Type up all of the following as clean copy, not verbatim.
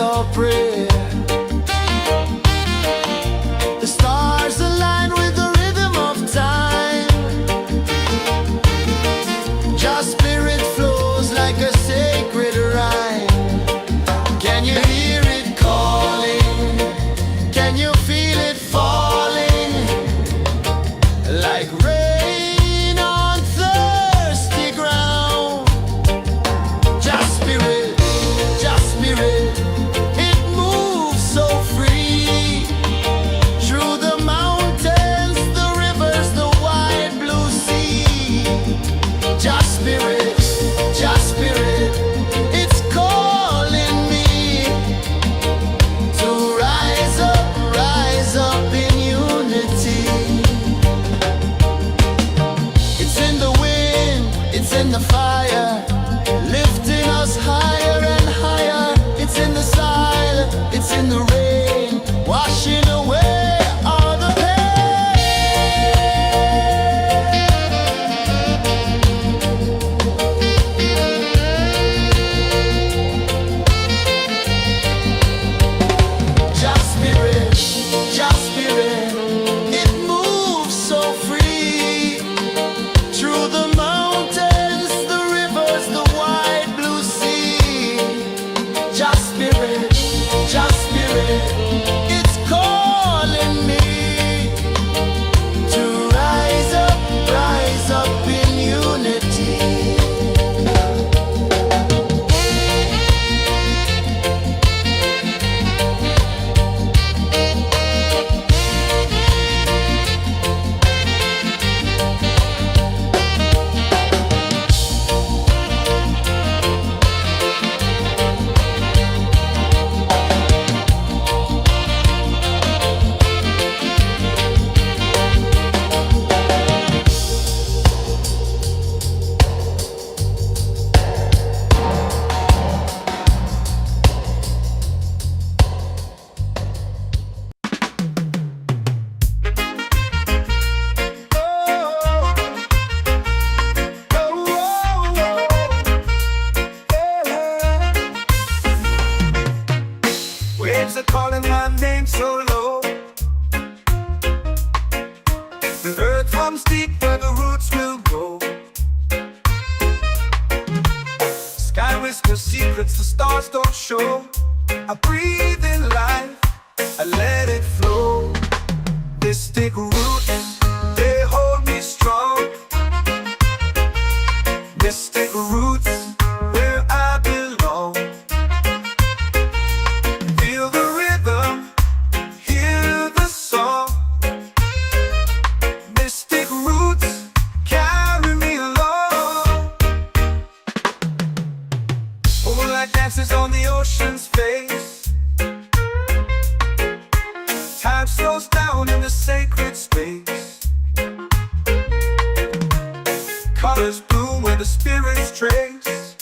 our prayer. The stars align with the rhythm of time. Your spirit flows like a sacred rhyme. Can you hear it calling? Can you feel it falling? Like rain on thirsty ground. Just spirit, it moves so free. Through the mountains, the rivers, the wide blue sea. Just spirit, it's calling me to rise up in unity. It's in the wind, it's in the fire, lifting us higher and higher. It's in the silence, it's in the rain, washing away all the pain. Just spirit, it moves so free. Through the mountains, the rivers, the wide blue sea. Just spirit, it's calling me to rise up in unity. Waves are calling my name so low. The earth runs deep where the roots will grow. Sky whispers secrets the stars don't show. I breathe in life, I let it flow. Mystic roots, they hold me strong. Mystic roots, where I belong. Feel the rhythm, hear the song. Mystic roots, carry me along. Moonlight dances on the ocean's face. Time slows down in the sacred space. Colors bloom where the spirits trace.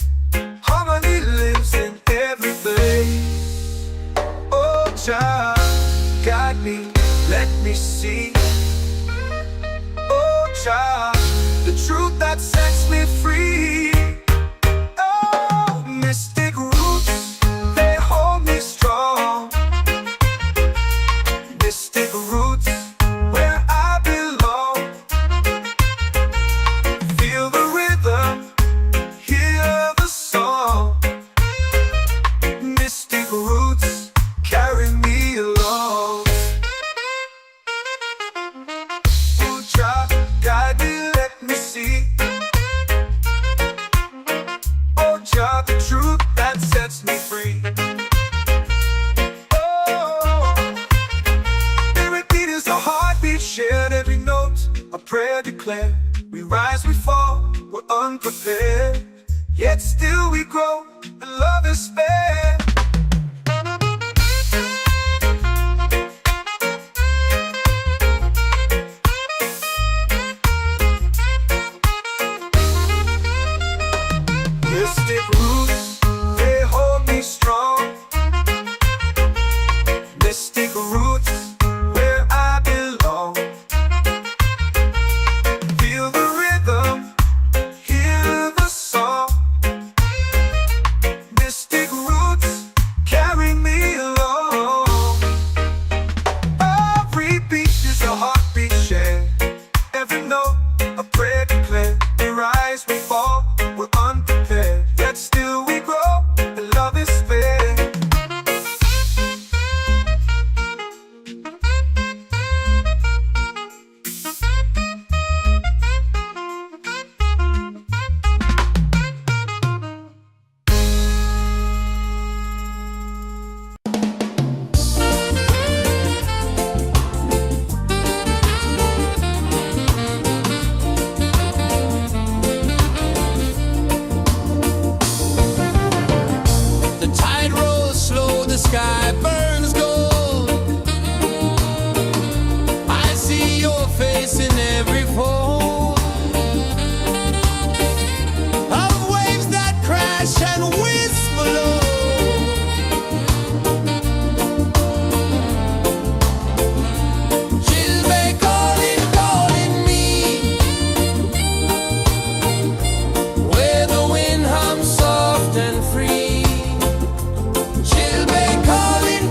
Harmony lives in every place. Oh, child, guide me, let me see. Oh, child, the truth that sets me free. Oh, mystic roots, they hold me strong. Mystic roots, where I belong. Feel the rhythm, hear the song. Mystic roots, carry me along. Oh, child, guide me, let me see. Oh, child, the truth that sets me free. Oh, every beat is a heartbeat shared, every note a prayer declared. We rise, we fall, we're unprepared, yet still we grow, and love is spared. Mystic roots, they hold me strong. Mystic roots, where I belong. Feel the rhythm, hear the song. sky burns gold. I see your face in every fold of waves that crash and whisper low. She'll be calling, calling me where the wind hums soft and free. She'll be calling,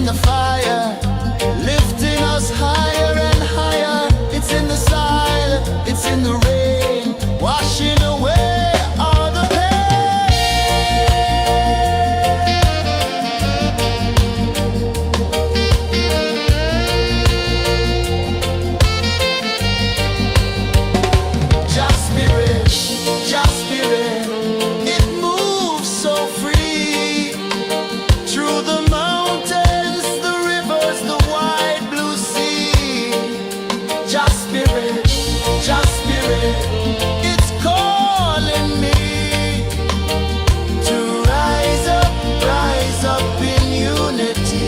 the fire, lifting us higher and higher. It's in the silence, it's in the rain, washing away all the Just spirit, it moves so free through the mountains, the rivers, the wide blue sea. Just spirit, it's calling me to rise up in unity.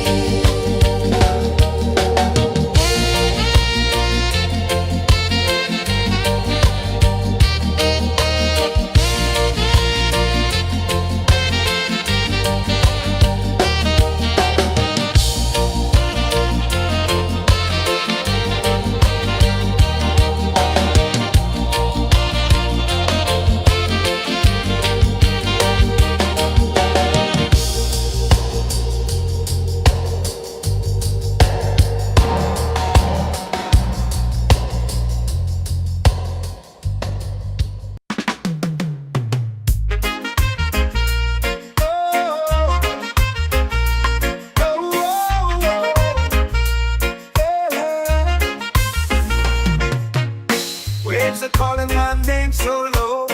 Waves are calling my name so low.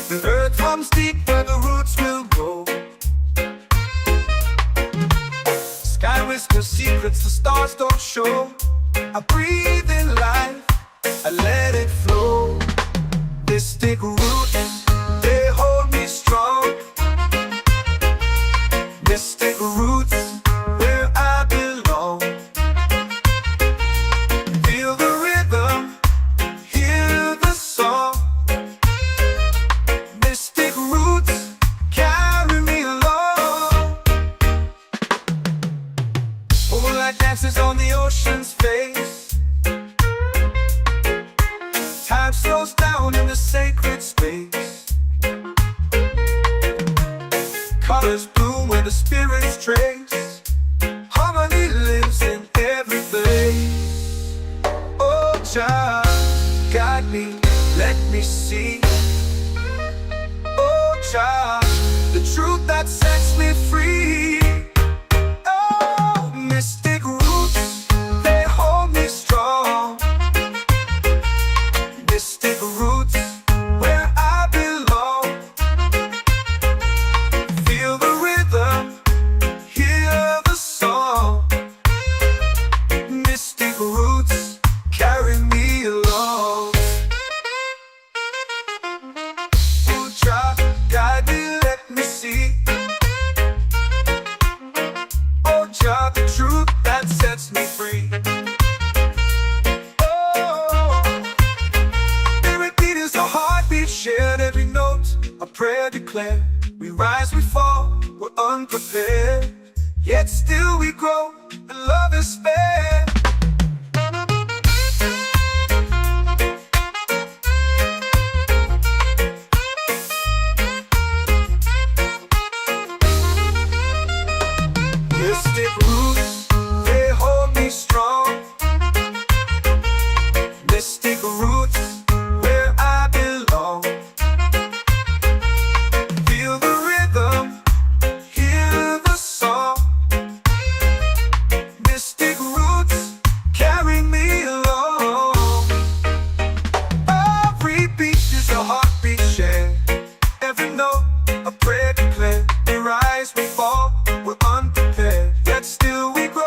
The earth runs deep where the roots will grow. Sky whispers secrets the stars don't show. I breathe in life, I let it flow. Mystic roots, they hold me strong. Mystic roots, where I belong. Feel the rhythm, hear the song. Mystic roots, carry me along. Moonlight dances on the ocean's face. Time slows down in the sacred space. Colors bloom where the spirits trace. Harmony lives in every place. Oh, child, guide me, let me see. Oh, child, the truth that sets me free. Oh, mystic roots, they hold me strong. Mystic roots, where I belong. Feel the rhythm, hear the song. Mystic roots, carry me along. Oh, child, guide me, let me see. Oh, child, the truth that sets me free. Oh, spirit beat is a heartbeat, shared every note. A prayer declared. We rise, we fall, we're unprepared. Yet still we grow, and love is fair. Mystic roots, they hold me strong. Mystic roots, where I belong. Feel the rhythm, hear the song. Mystic roots, carry me along. Every beat is a heartbeat shared. Every note, a prayer declared. We rise, we fall, we're unprepared. Yet still we grow.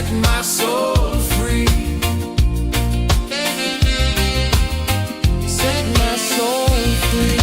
set my soul free. Set my soul free.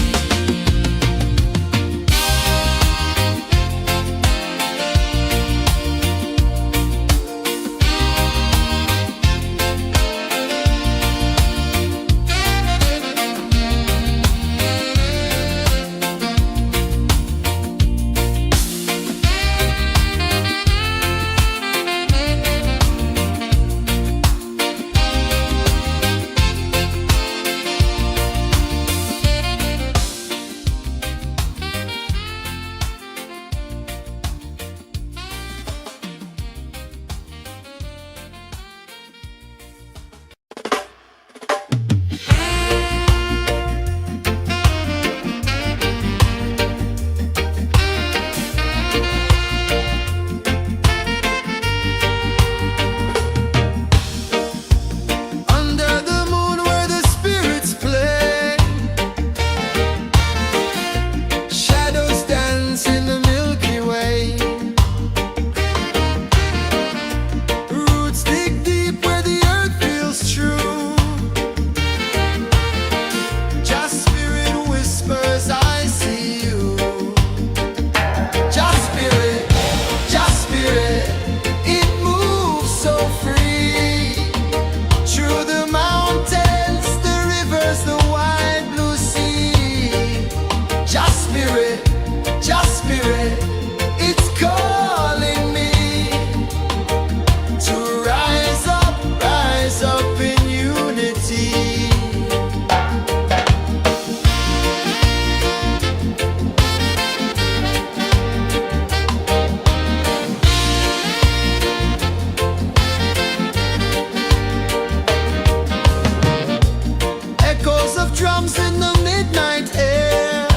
Drums in the midnight air.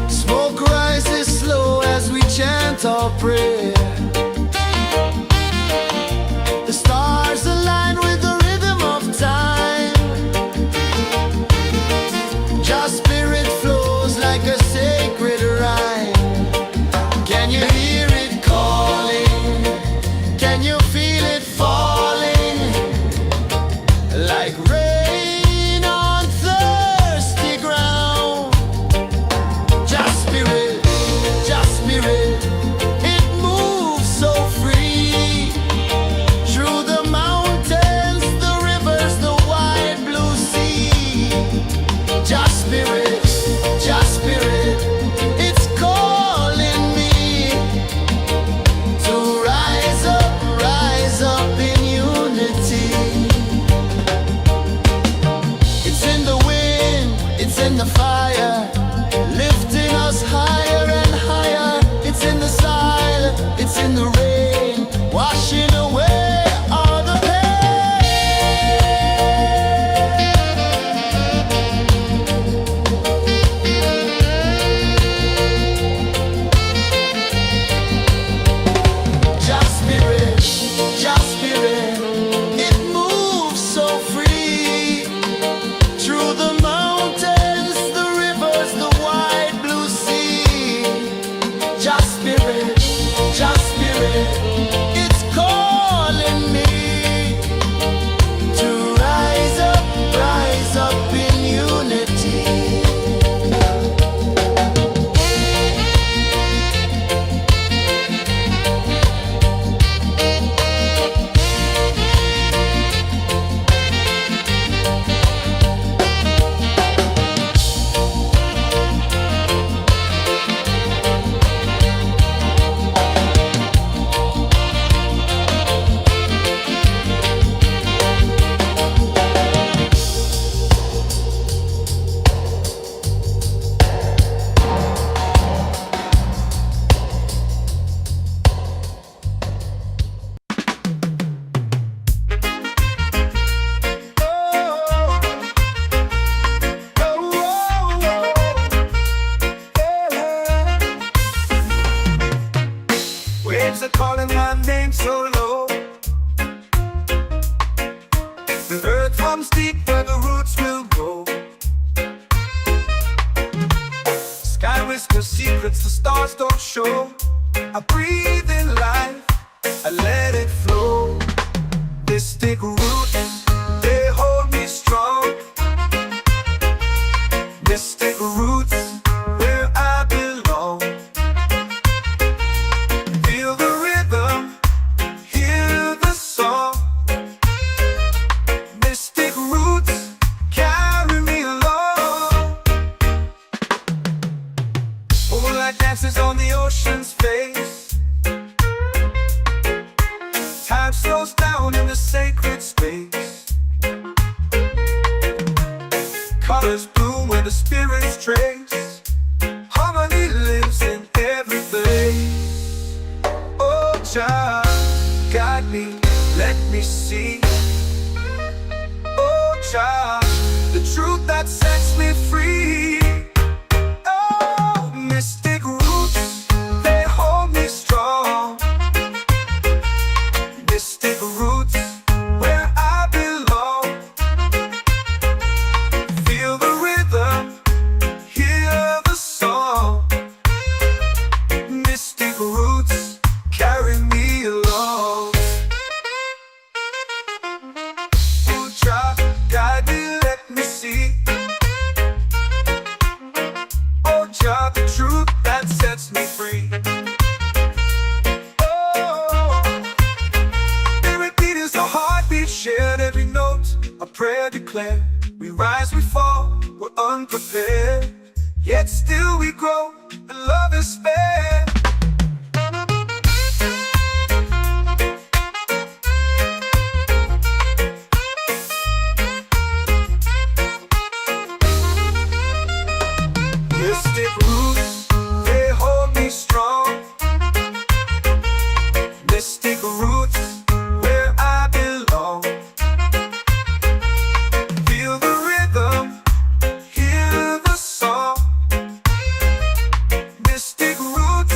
Smoke rises slow as we chant our prayer. The stars align with the rhythm of time. Your spirit flows like a sacred rhyme. Can you hear it calling? Can you feel it falling? Like rain in the fire, lifting us higher and higher. It's in the silence, it's in the rain, washing away all the Just spirit, it moves so free through the mountains, the rivers, the wide blue sea. Just spirit, it's calling me to rise up in unity. Waves are calling my name so low. The earth comes deep where the roots will grow. Sky whispers secrets the stars don't show. I breathe in life, Jah, guide me, let me see. Oh Jah, the truth that sets me free. Oh, mystic roots, they hold me strong. Mystic roots, where I belong. Feel the rhythm, hear the song. Mystic roots, carry me along. Oh Jah, guide me, let me see. Oh Jah, the truth that sets me free. Oh, spirit beat is a heartbeat, shared every note, a prayer declared. We rise, we fall, we're unprepared, yet still we grow, and love is spared. Mystic roots, they hold me strong. Mystic roots, where I belong. Feel the rhythm, hear the song. Mystic roots,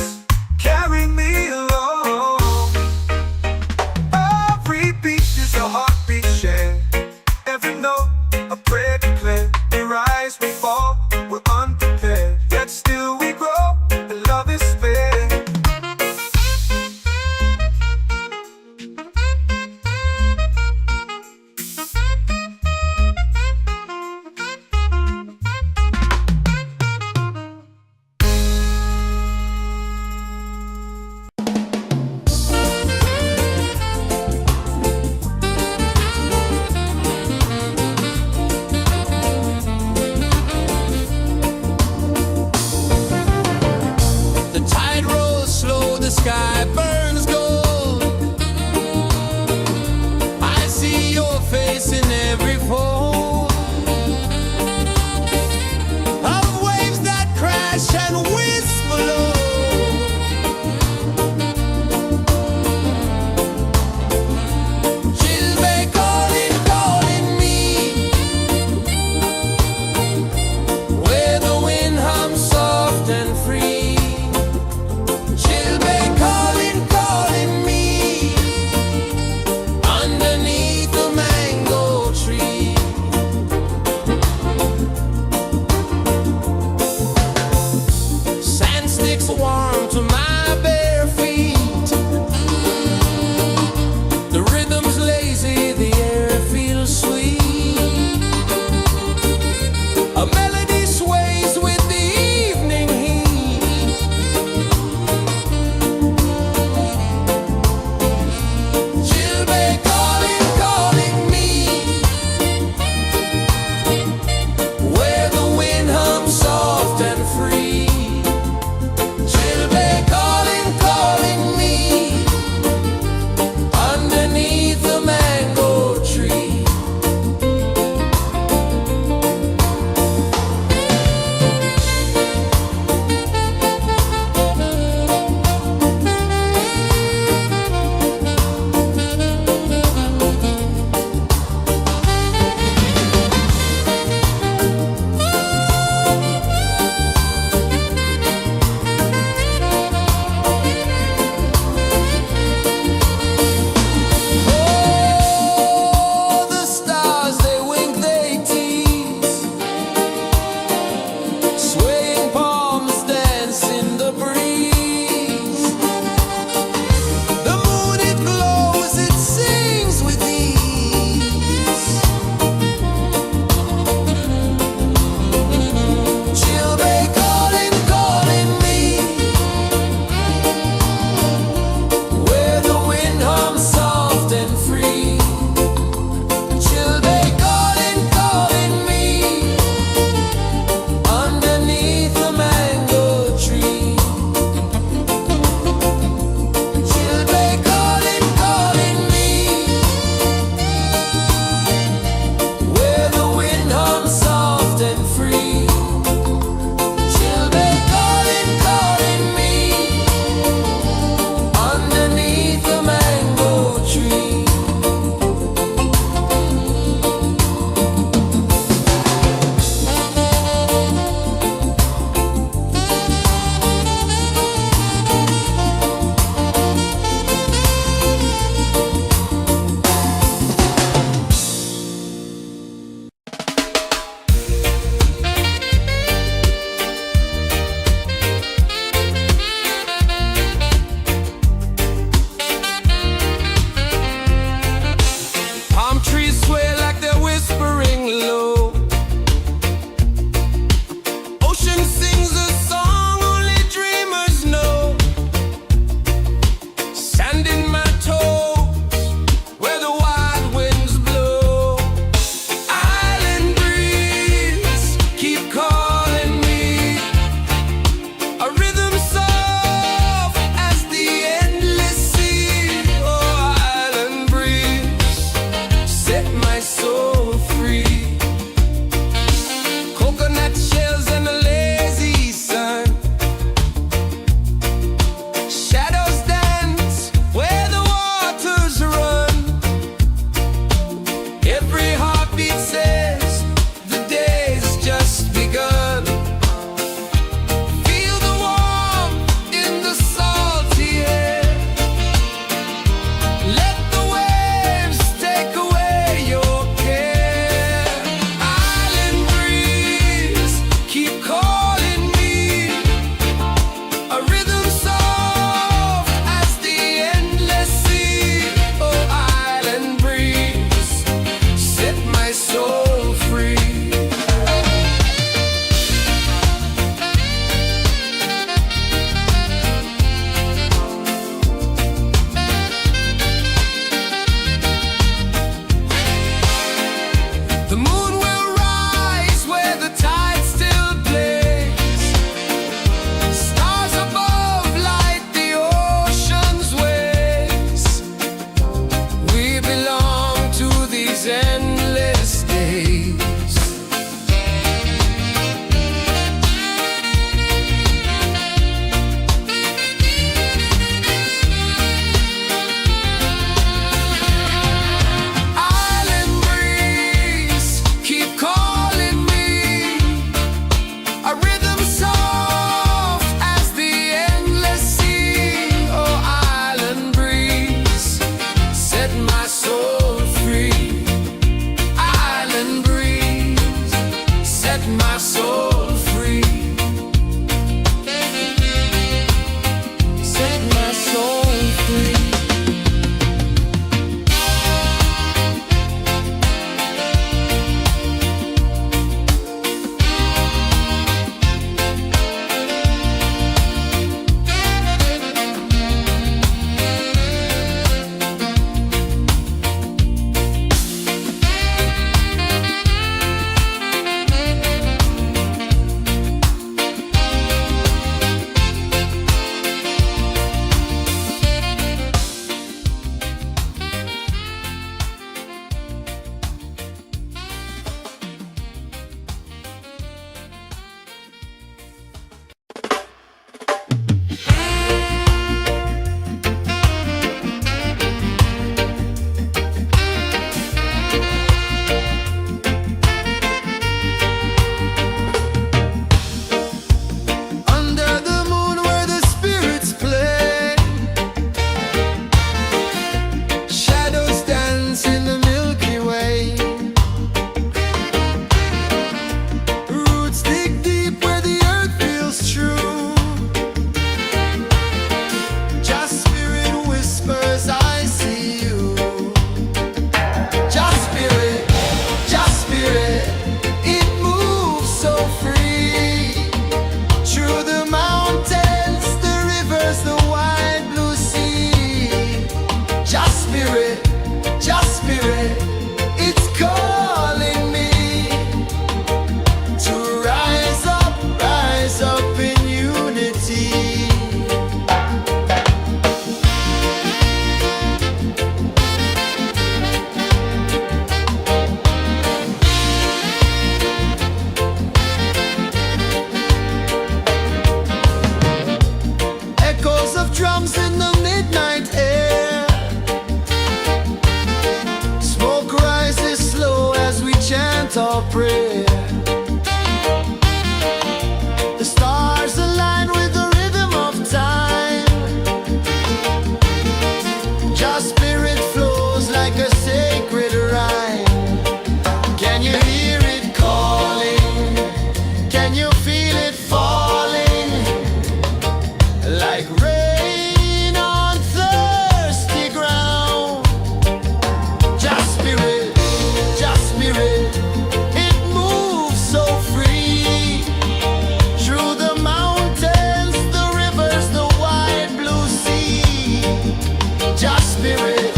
spirit,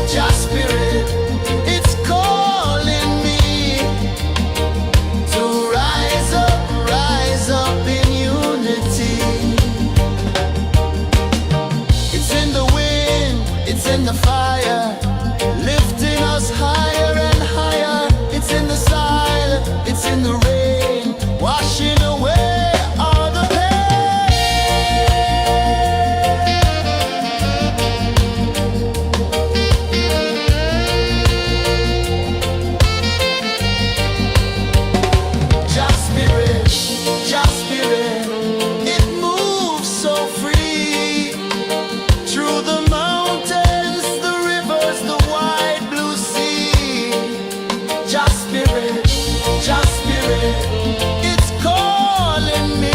just spirit, it's calling me to rise up in unity. It's in the wind, it's in the fire, lifting us higher and higher. It's in the silence, it's in the rain, washing away all the just spirit, it moves so free through the mountains, the rivers, the wide blue sea. Just spirit, it's calling me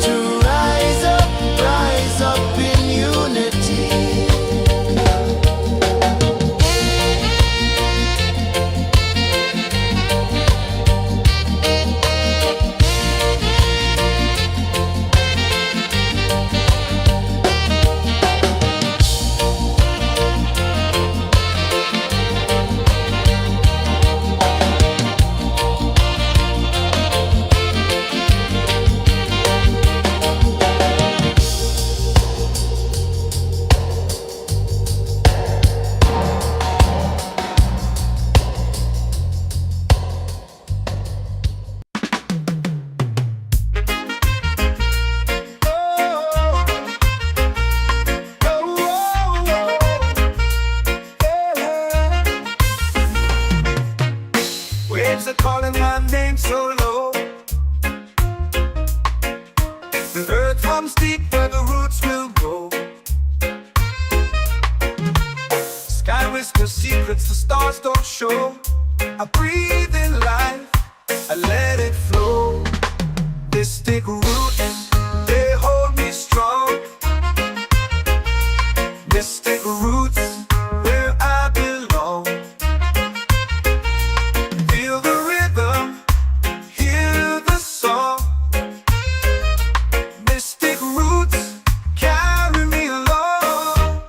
to rise up in unity. Waves are calling my name so low. The earth hums deep where the roots will grow. Sky whispers secrets the stars don't show. I breathe in life, I let it flow. Mystic roots, they hold me strong. Mystic roots, where I belong. Feel the rhythm, hear the song. Mystic roots, carry me along.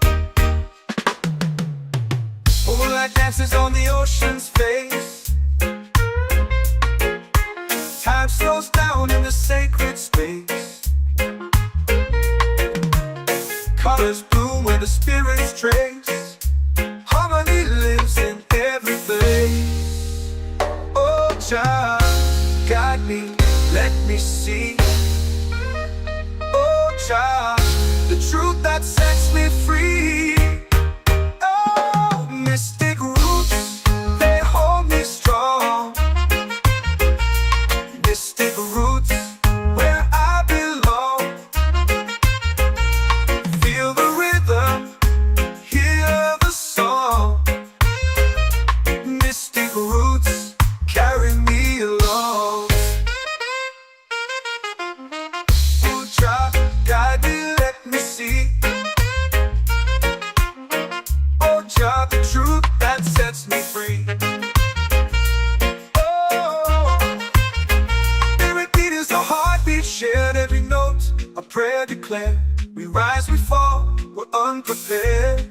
Moonlight dances on the ocean's face. Time slows down in the sacred space. Colors bloom where the spirits trace. Harmony lives in every place. Oh, child, guide me, let me see. Oh, child, the truth that sets me free. Oh, mystic roots, they hold me strong. Mystic roots, where I belong. Feel the rhythm, hear the song. Mystic roots, carry me along. Oh, child, guide me, let me see. Oh, child, the truth that sets me free. Oh, every beat is a heartbeat shared, every note a prayer declared. We rise, we fall, we're unprepared,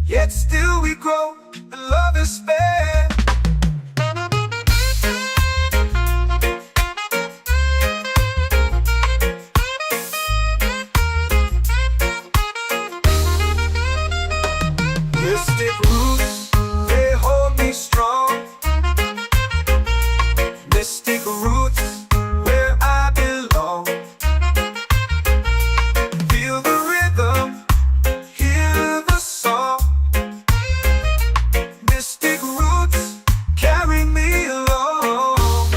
yet still we grow, and love is spared. Mystic roots, they hold me strong. Mystic roots, where I belong. Feel the rhythm, hear the song. Mystic roots, carry me along.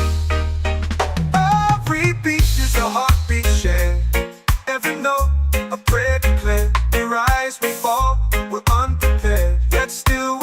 Every beat is a heartbeat shared, every note a prayer declared. We rise, we fall, we're unprepared, yet still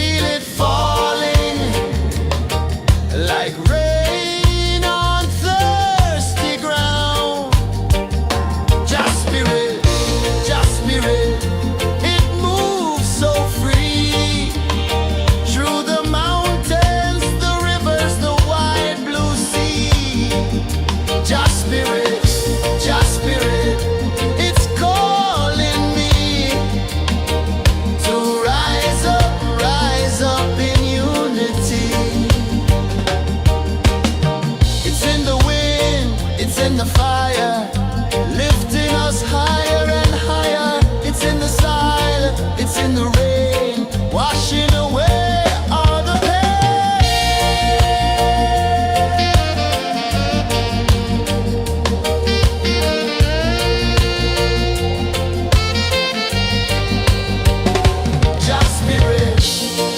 feel it falling like rain on thirsty ground. Just spirit, it moves so free through the mountains, the rivers, the wide blue sea. Just spirit, it's calling me to rise up in unity. It's in the wind, it's in the fire, lifting us higher and higher. It's in the silence, it's in the rain, washing away all the pain.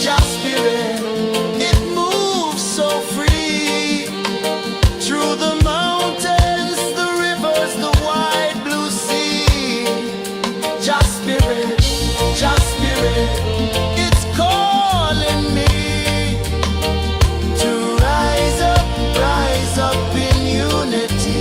Just spirit, it moves so free through the mountains, the rivers, the wide blue sea. Just spirit, it's calling me to rise up in unity.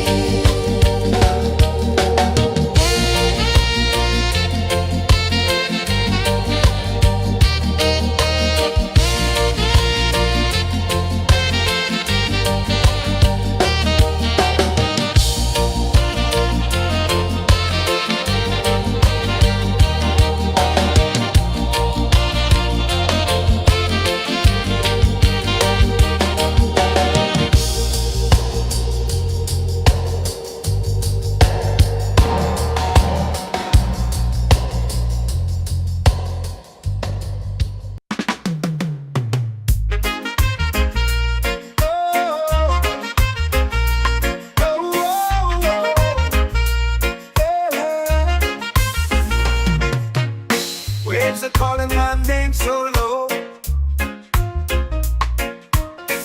Waves are calling my name so low.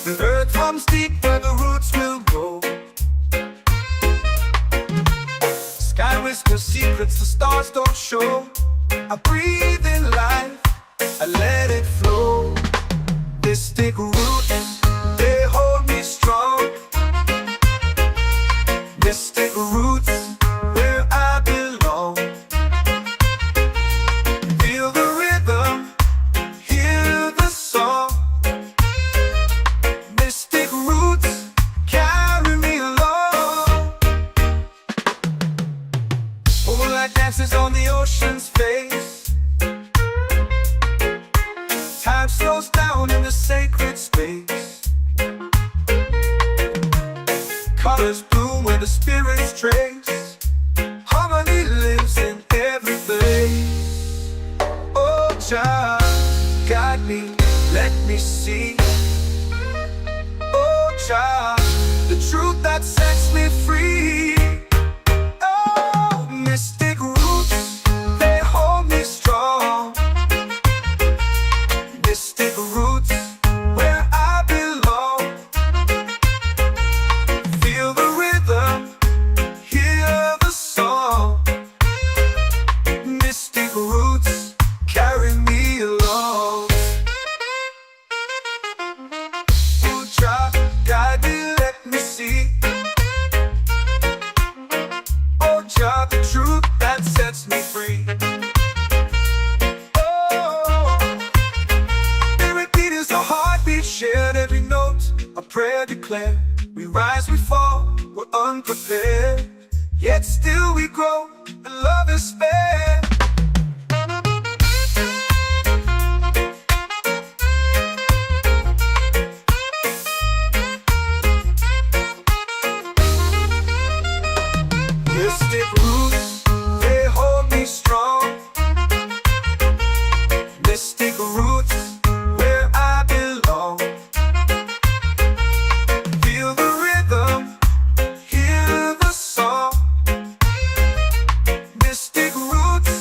The earth runs deep where the roots will grow. Sky whispers secrets the stars don't show. I breathe in life, I let it flow. Mystic roots, they hold me strong. Mystic roots, where I belong. Feel the rhythm, hear the song. Mystic roots, carry me along. Moonlight dances on the ocean's face. Time slows down in the sacred space. Colors bloom where the spirits trace. Harmony lives in every place. Oh, child, guide me, let me see. Oh, child, the truth that sets me free. Oh, mystic roots, they hold me strong. Mystic roots, where I belong. Feel the rhythm, hear the song. Mystic roots, carry me along. Oh, child, guide me, let me see. Oh, child, the truth that sets me free. Oh, spirit beat is a heartbeat, shared every note, a prayer declared. We rise, we fall, we're unprepared, yet still we grow, and love is spared. Mystic roots, they hold me strong. Mystic roots, where I belong. Feel the rhythm, hear the song. Mystic roots,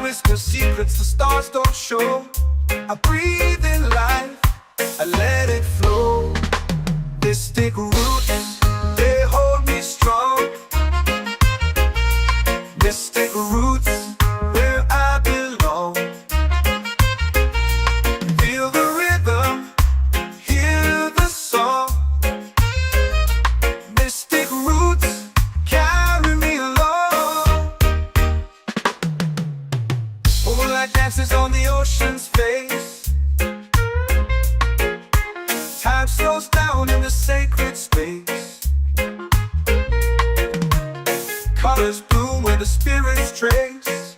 whisper secrets the stars don't show. I breathe in life, I let it flow. Mystic roots, they hold me strong. Mystic roots, where I belong. Feel the rhythm, hear the song. Mystic roots, carry me along. Moonlight dances on the ocean's face. Time slows down in the sacred space. Colors bloom where the spirits trace.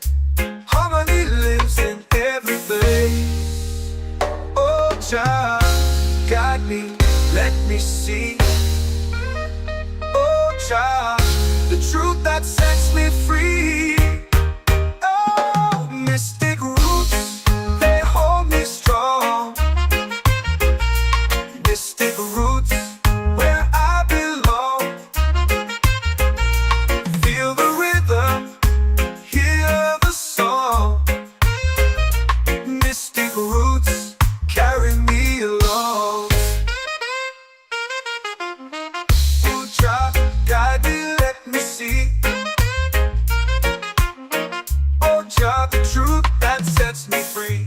Harmony lives in every face. Oh, Jah, guide me, let me see. Oh, Jah, the truth that sets me free. Oh, mystic roots, they hold me strong. Mystic roots, where I belong. Feel the rhythm, hear the song. Mystic roots, carry me along. Oh, Jah, guide me, let me see. Oh, Jah, the truth that sets me free.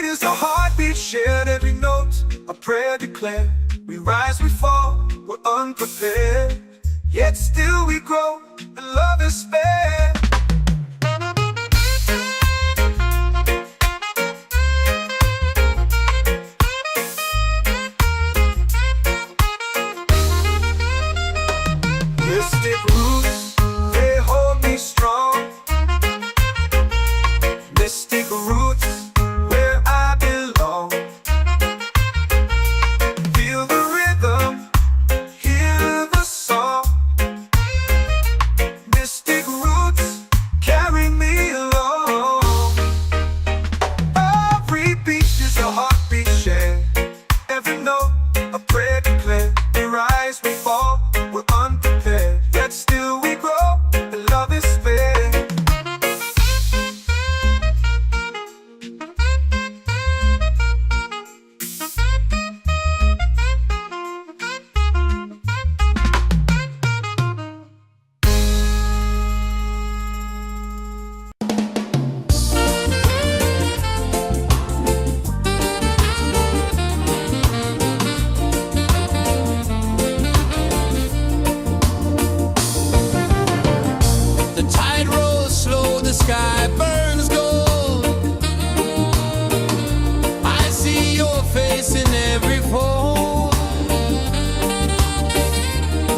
Is a heartbeat shared, every note a prayer declared. We rise, we fall, we're unprepared, yet still we grow, and love is spared. Mystic roots, they hold me strong. Mystic roots, where I belong. Feel the rhythm, hear the song. Mystic roots, carry me along. Every beat is a heartbeat shared, every note a prayer declared. We rise, we fall, we're unprepared, yet still we grow, and love is spared. The tide rolls slow, the sky burns gold. I see your face in every fold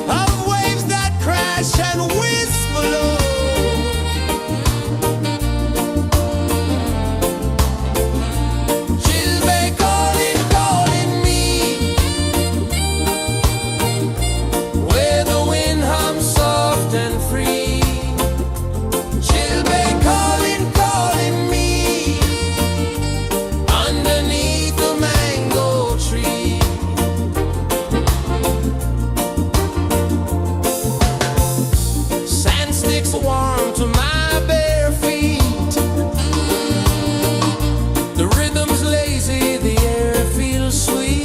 of waves that crash and whisper low. She'll be calling, calling me, where the wind hums soft and free. She'll be calling, calling me, underneath the mango tree. Sand sticks warm to my bare feet. The rhythm's lazy, the air feels sweet.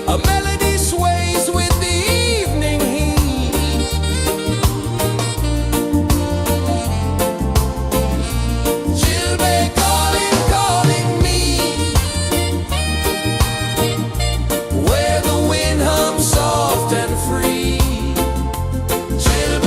A melody sways with the evening heat. She'll be calling, calling me, where the wind hums soft and free. She'll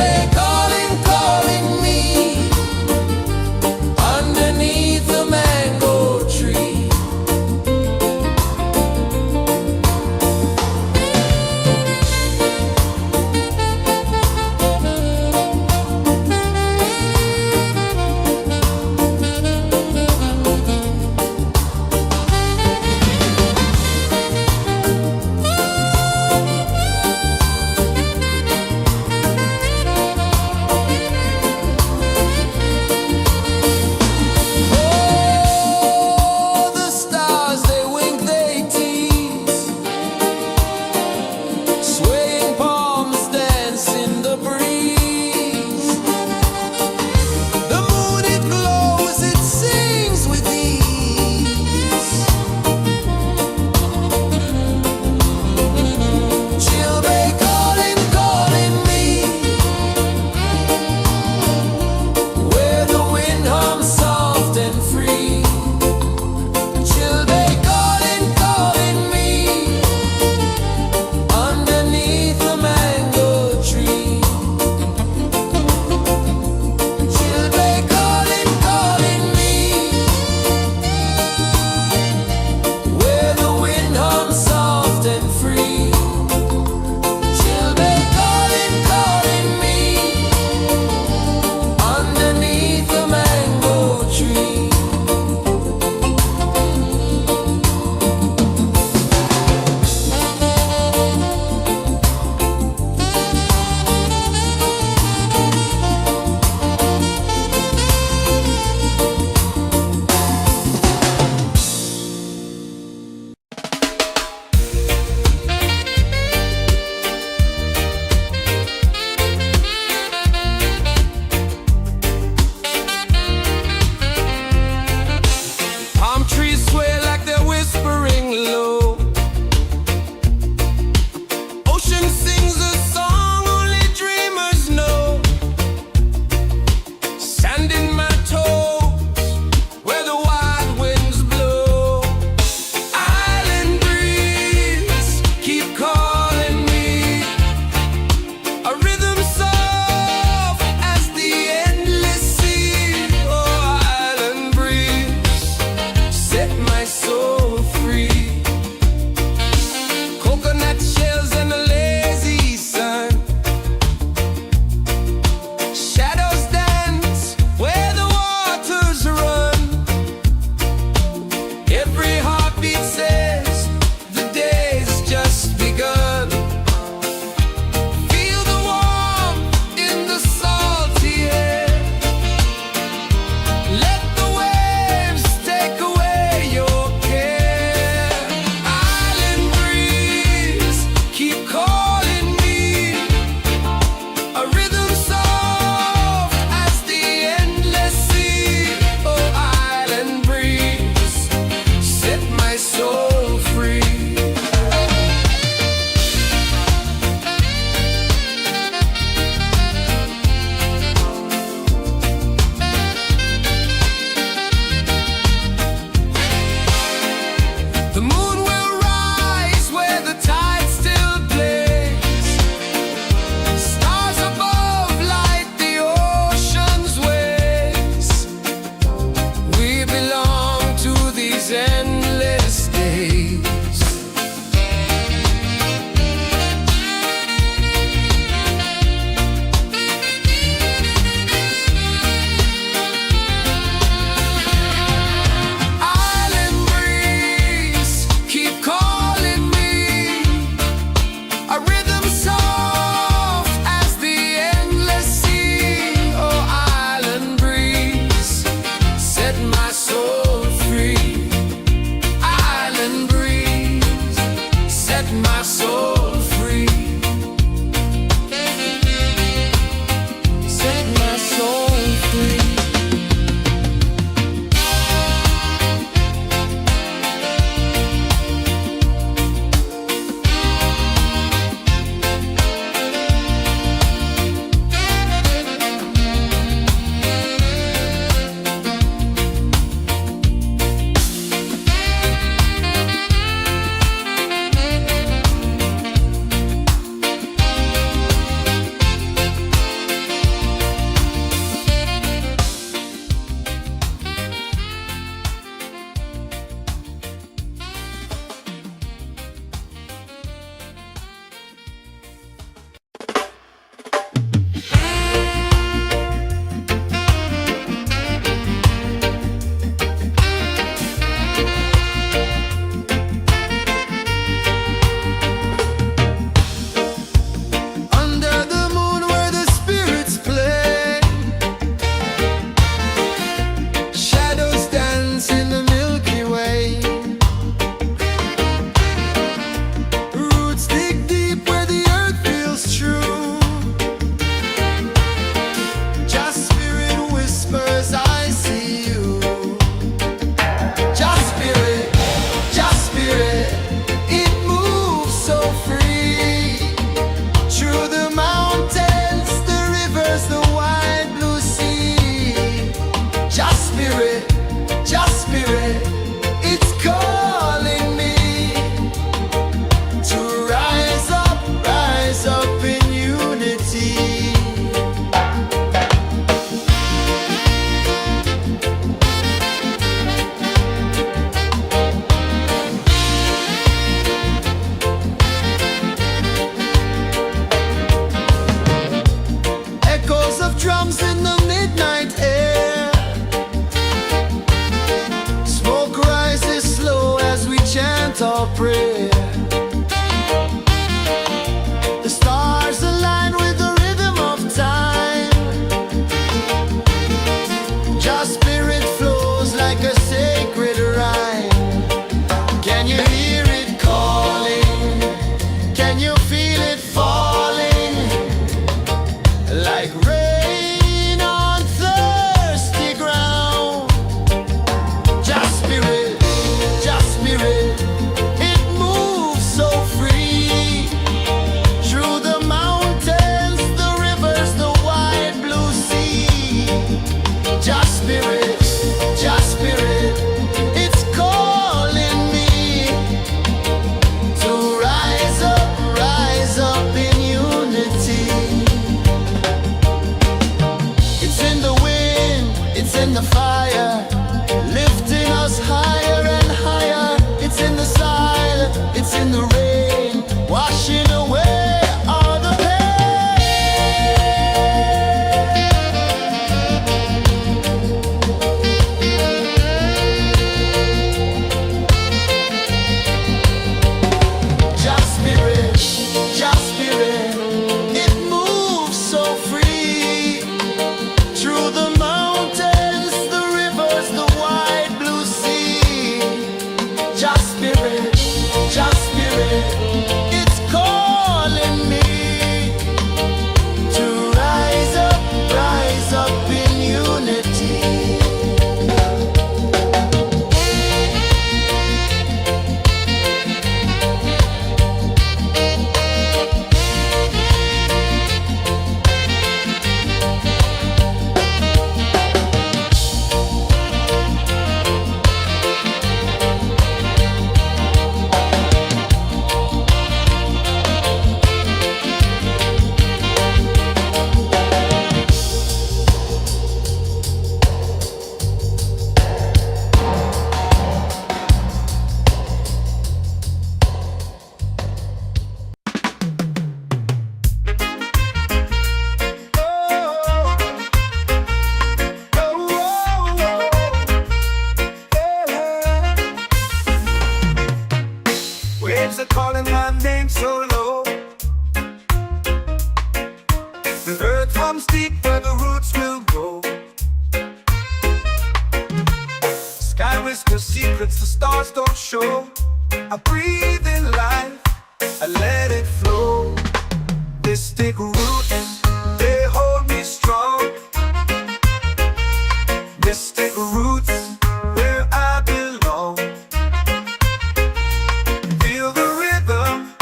becomes deep where the roots will grow. Sky whispers secrets the stars don't show. I breathe in life, I let it flow. Mystic roots, they hold me strong. Mystic roots, where I belong. Feel the rhythm,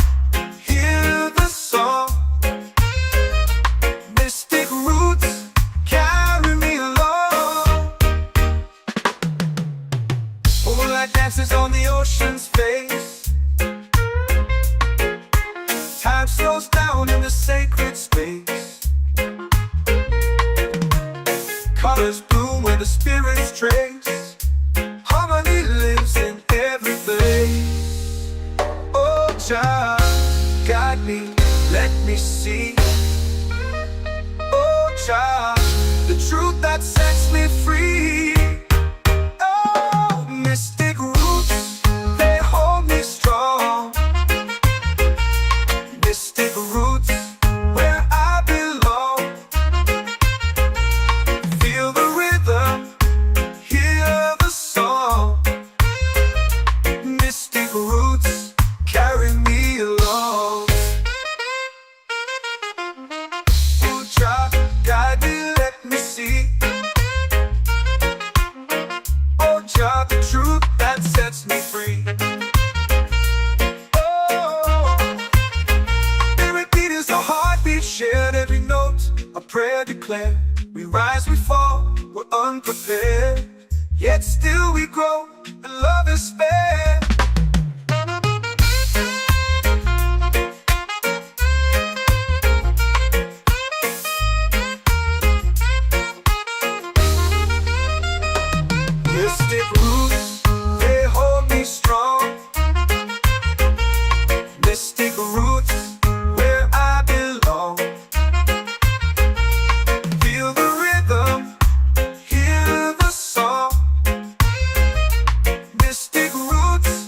hear the song. Mystic roots, carry me along. Moonlight dances on the ocean's face. Time slows down in the sacred space. Colors bloom where the spirits trace. Harmony lives in every place. Oh, child, guide me, let me see. Oh, child, the truth that sets me free. Oh, mystic roots, they hold me strong. Mystic roots, where I belong. Feel the rhythm, hear the song. Mystic roots, carry me along. Oh, child, guide me, let me see. Oh, child, the truth that sets me free. Shared every note, a prayer declared. We rise, we fall, we're unprepared. Yet still we grow, and love is spared. Mystic roots, they hold me strong. Mystic roots, where I belong. Feel the rhythm, hear the song. Mystic roots,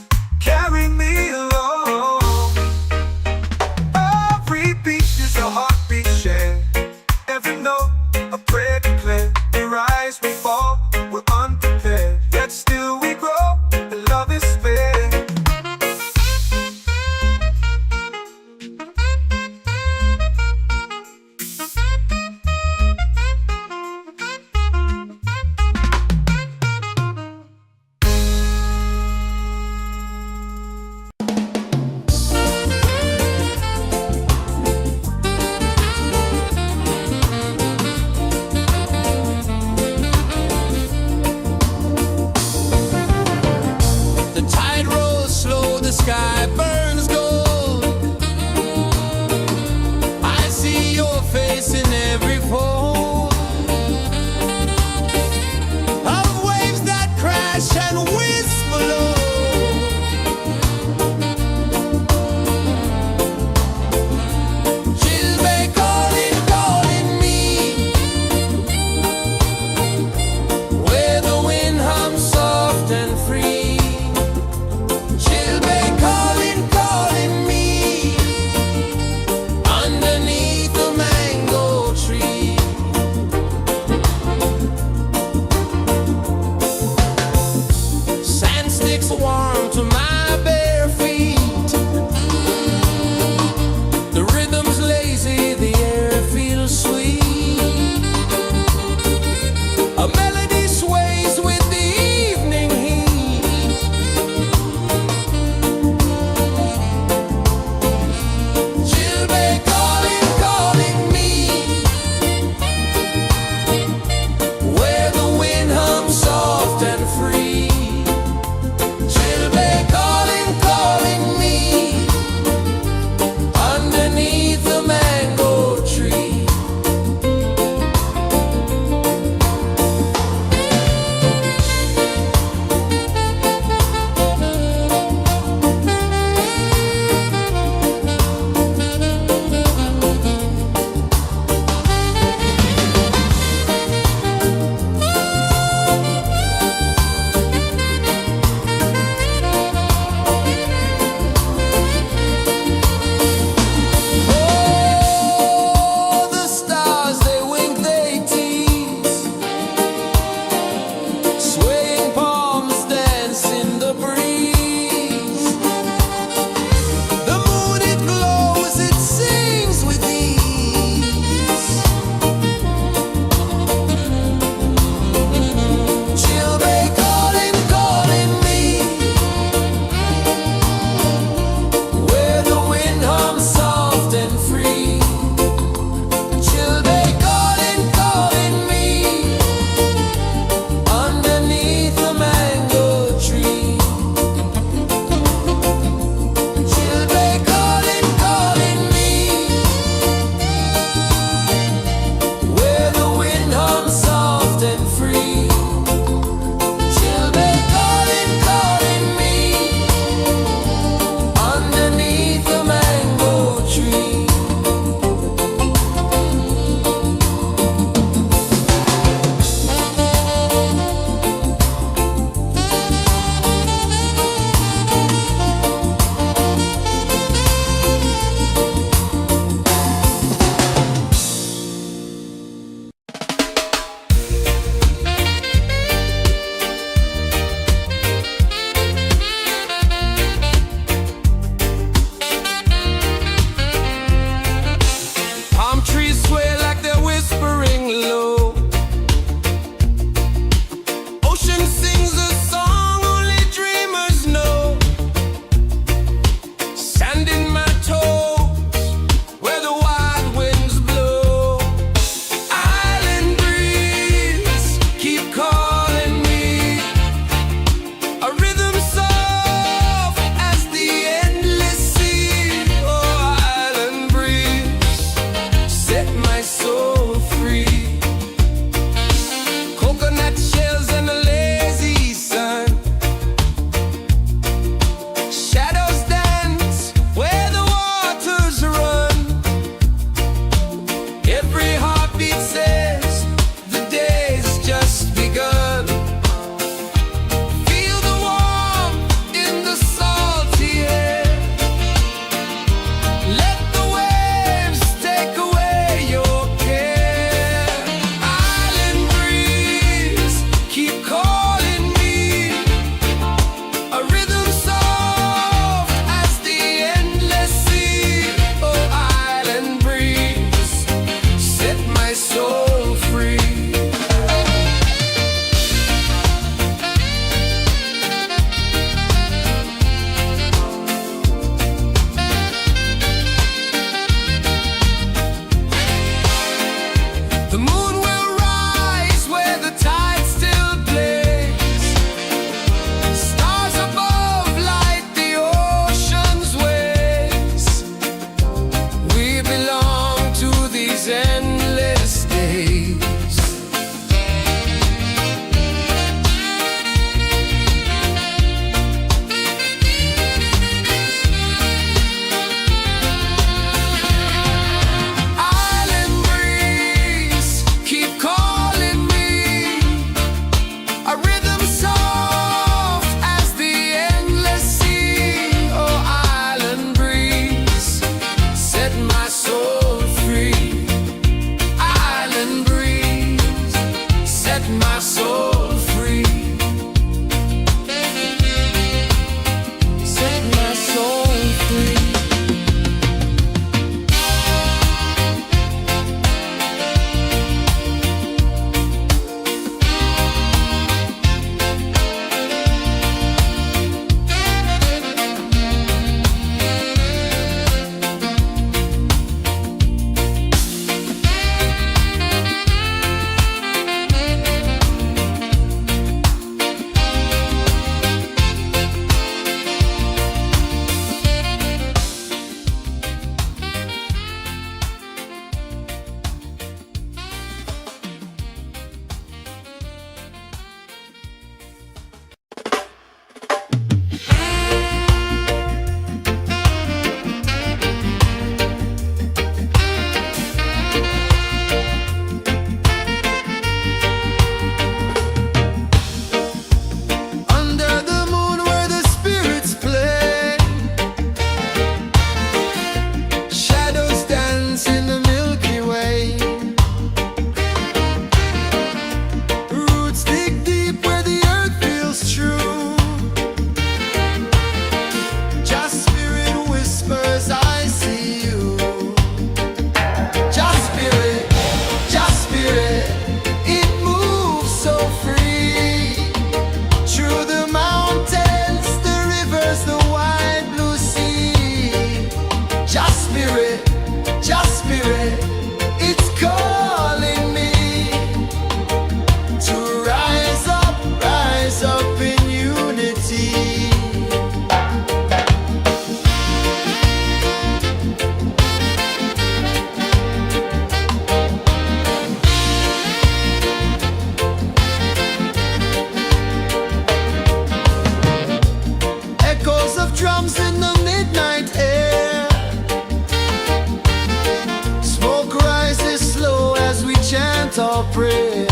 chant or pray.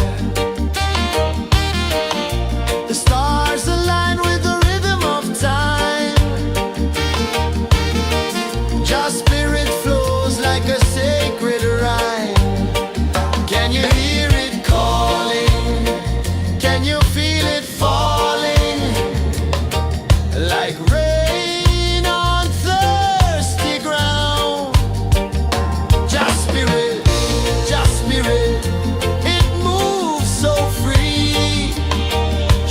The stars align with the rhythm of time. Just spirit flows like a sacred rhyme. Can you hear it calling? Can you feel it falling? Like rain on thirsty ground. Just spirit, it moves so free.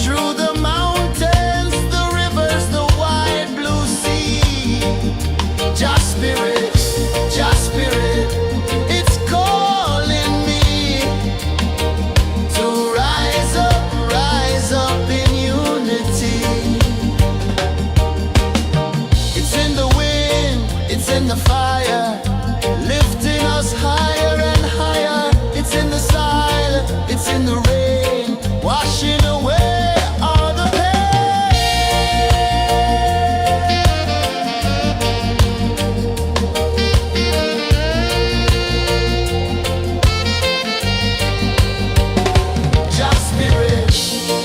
Through the mountains, the rivers, the wide blue sea. Just spirit, it's calling me to rise up in unity. It's in the wind, it's in the fire, lifting us higher and higher. It's in the silence, it's in the rain, washing away all the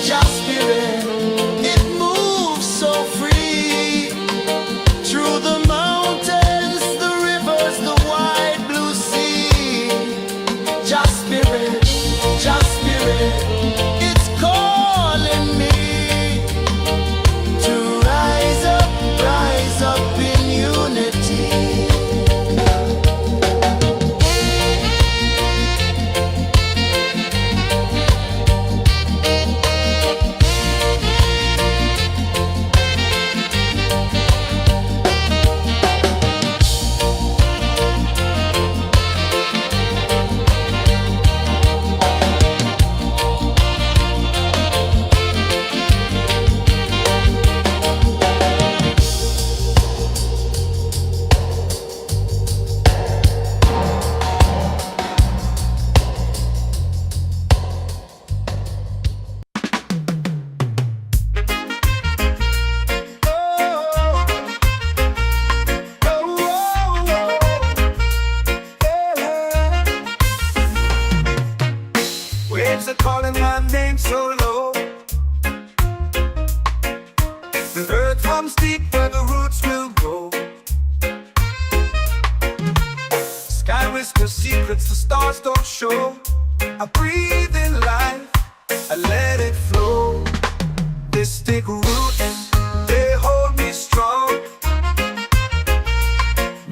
Just spirit, it moves so free. Through the mountains, the rivers, the wide blue sea. Just spirit, it's calling me to rise up in unity. Waves are calling my name so low. The earth hums deep where the roots will grow. Sky whispers secrets the stars don't show. I breathe in life, I let it flow. Mystic roots, they hold me strong.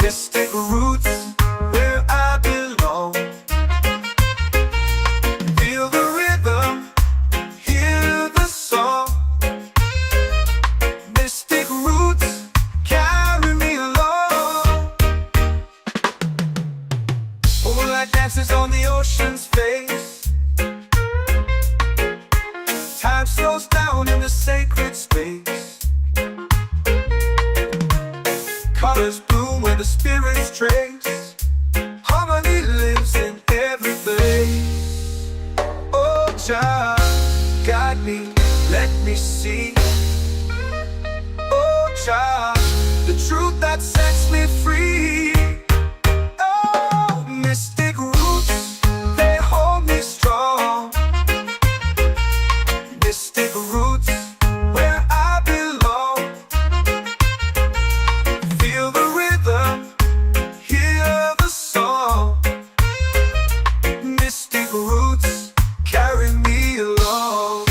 Mystic roots, where I belong. Feel the rhythm, hear the song. Mystic roots, carry me along. Moonlight dances on the ocean's face. Time slows down in the sacred space. Colors bloom where the spirits trace. Harmony lives in every place. Oh, child, guide me, let me see. Oh, child, the truth that sets me free. Oh, mystic roots, they hold me strong. Mystic roots, where I belong. Feel the rhythm, hear the song. Mystic roots, carry me along.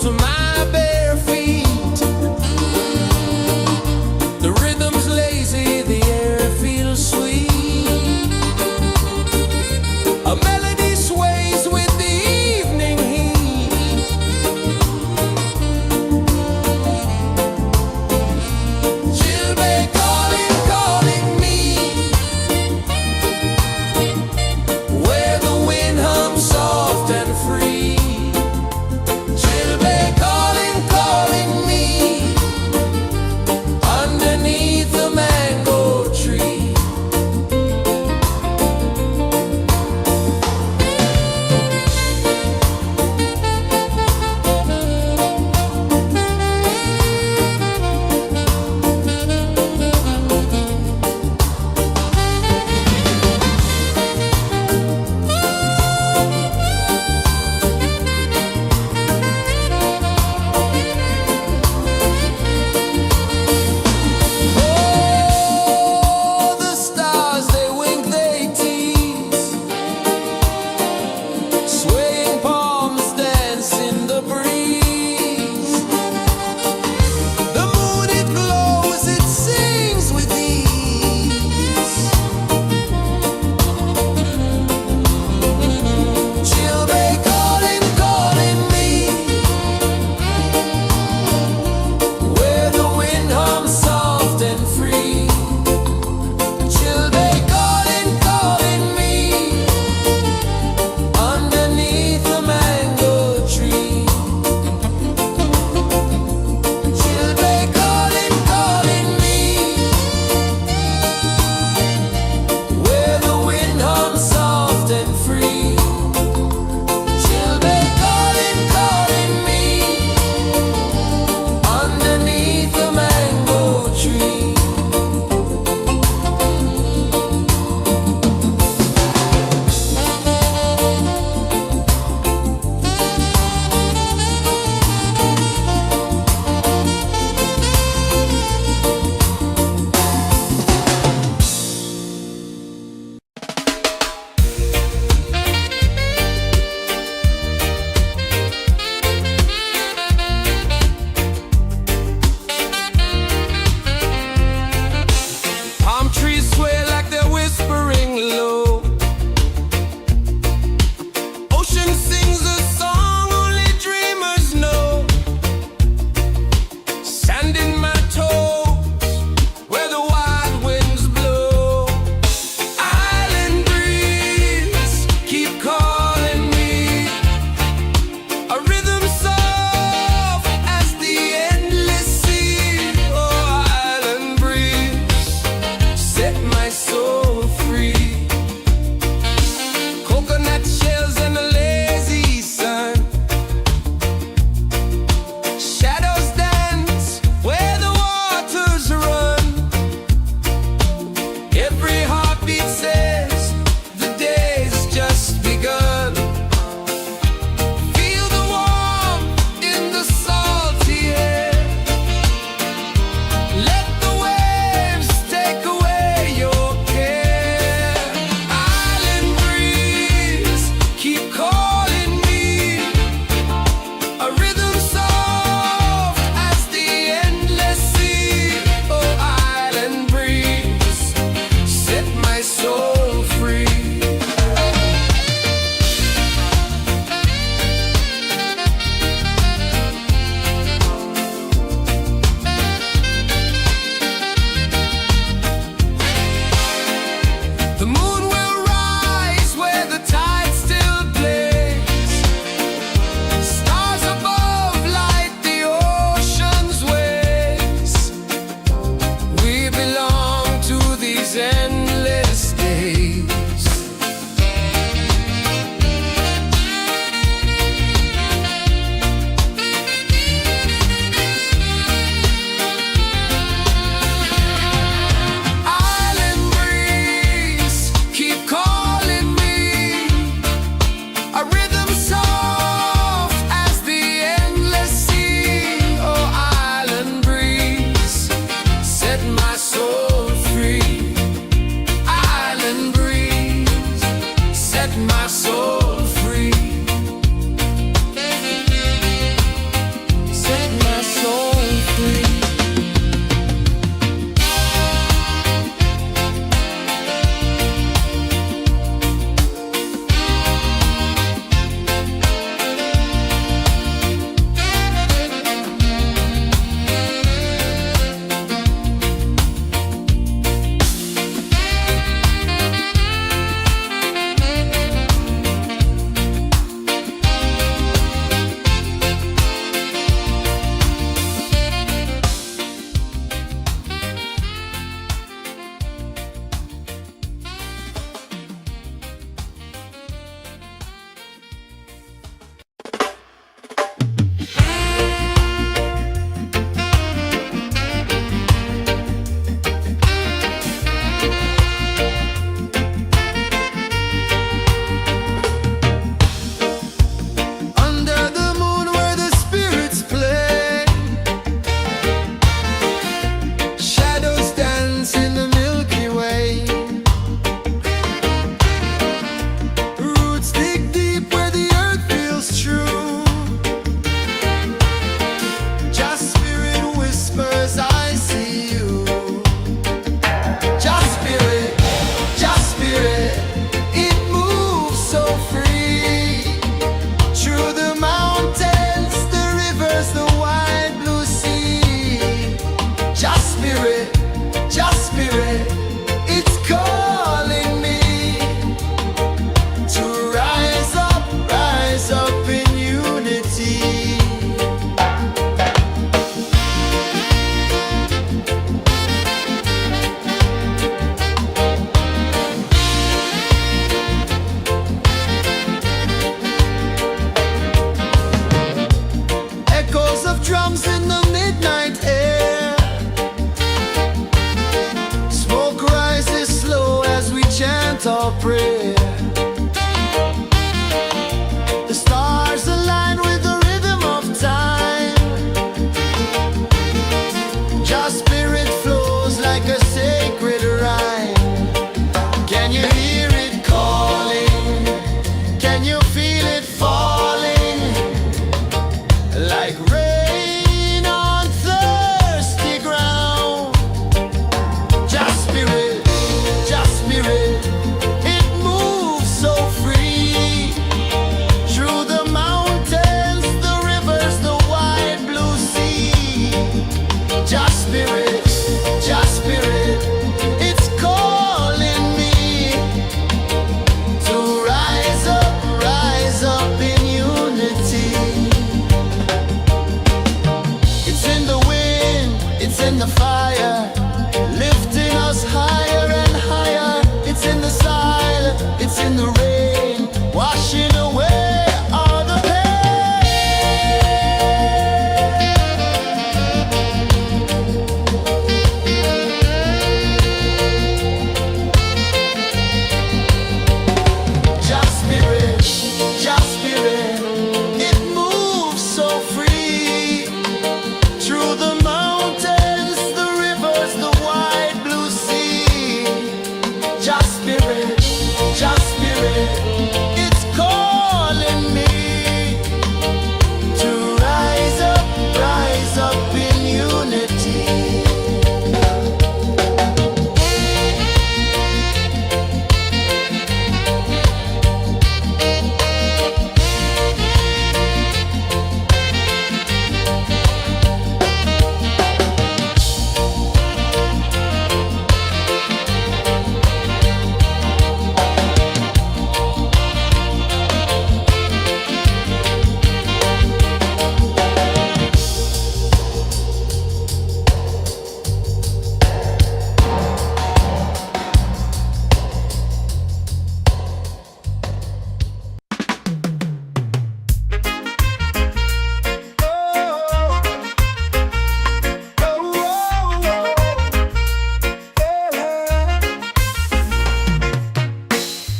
to my bare feet. The rhythm's lazy, the air feels sweet. A melody sways with the evening heat. Chilbay calling, calling me, where the wind hums soft and free. Chilbay calling. drums in the midnight air. Smoke rises slow as we chant our prayer. The stars align with the rhythm of time. Your spirit flows like a sacred rhyme. Can you hear it calling? Can you feel it falling? Like rain on thirsty ground. Just spirit, it moves so free. Through the mountains, the rivers, the wide blue sea. Just spirit, it's calling me to rise up in unity. It's in the wind, it's in the fire, lifting us higher and higher. It's in the silence, it's in the rain, washing away all the Just spirit, it moves so free. Through the mountains, the rivers, the wide blue sea. Just spirit, it's calling me to rise up in unity.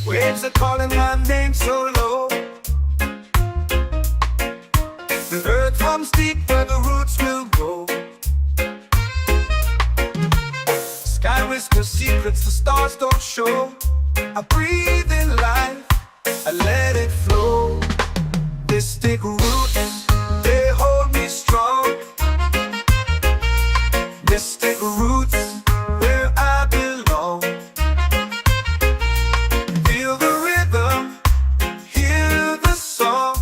Waves are calling my name so low. The earth runs deep where the roots will grow. Sky whispers secrets the stars don't show. I breathe in life, I let it flow. Mystic roots, they hold me strong. Mystic roots, where I belong. Feel the rhythm, hear the song.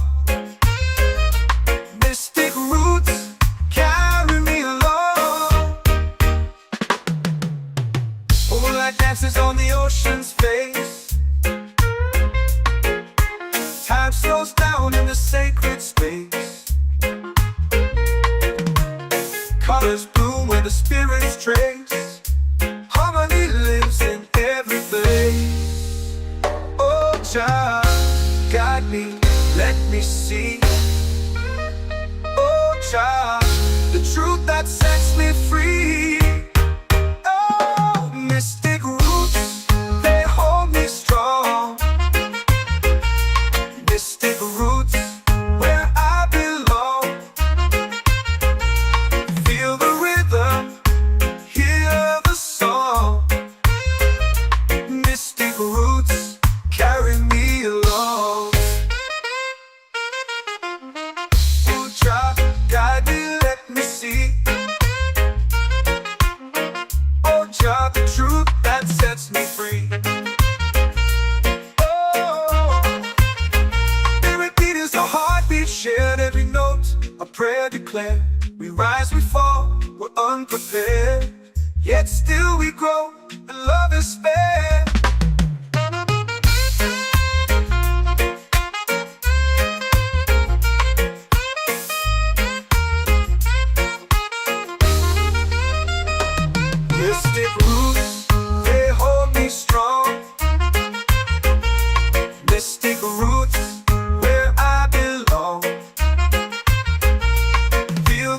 Mystic roots, carry me along. Moonlight dances on the ocean's face. Time slows down in the sacred space. Colors bloom where the spirits trace. Harmony lives in every place. Oh, child, guide me, let me see. Oh, child, the truth that sets me free. Oh, mystic roots, they hold me strong. Mystic roots, where I belong. Feel the rhythm, hear the song. Mystic roots, carry me along. Oh, child, guide me, let me see. Oh, child, the truth that sets me free. Shared every note, a prayer declared. We rise, we fall, we're unprepared. Yet still we grow, and love is spared. Mystic roots, they hold me strong. Mystic roots, where I belong. Feel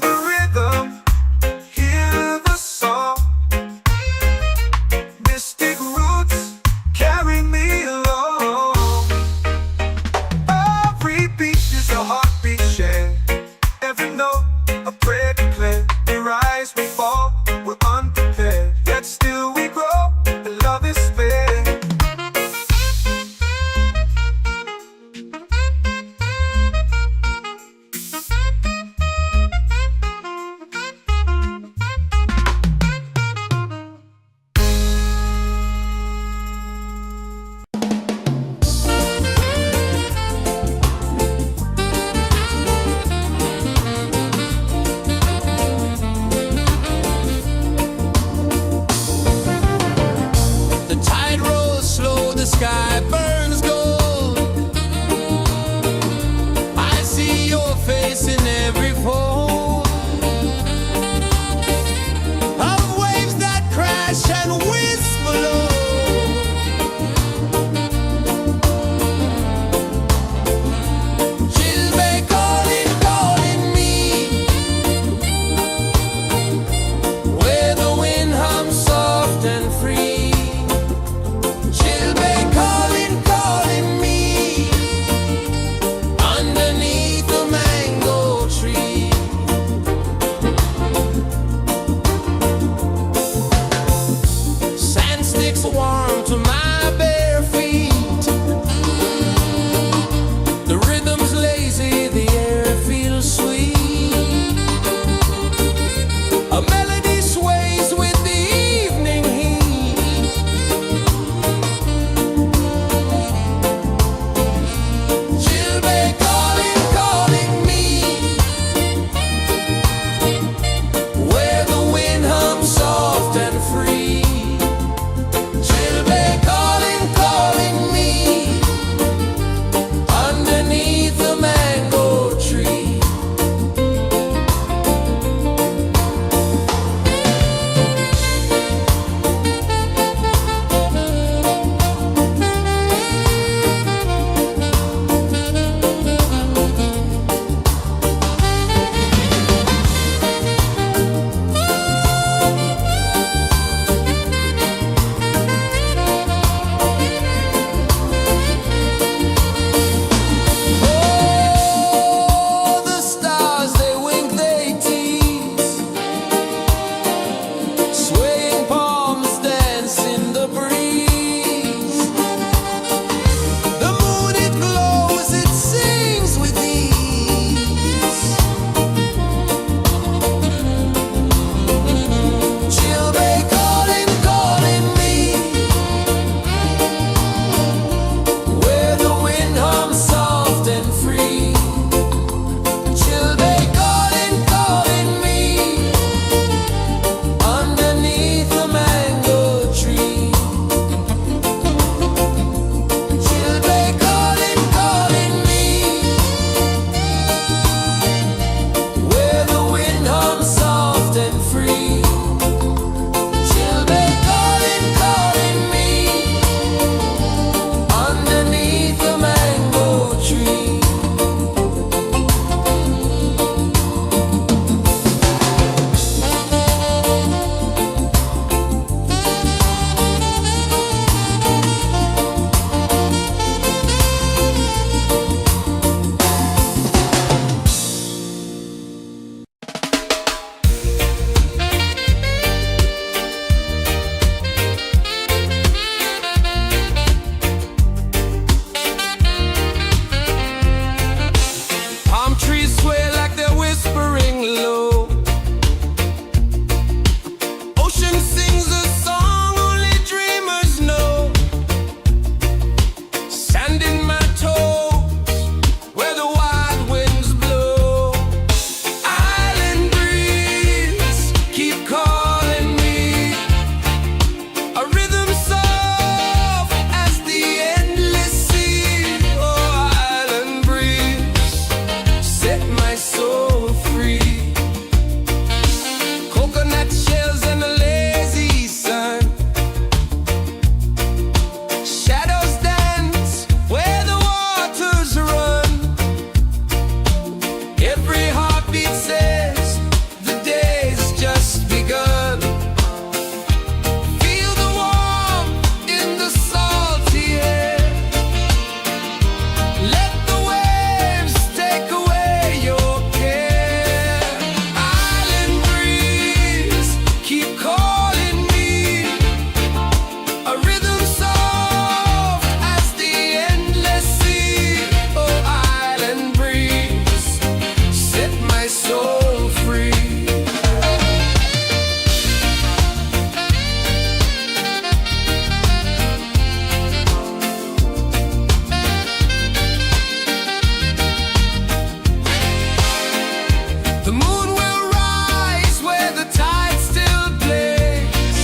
The moon will rise where the tide still plays.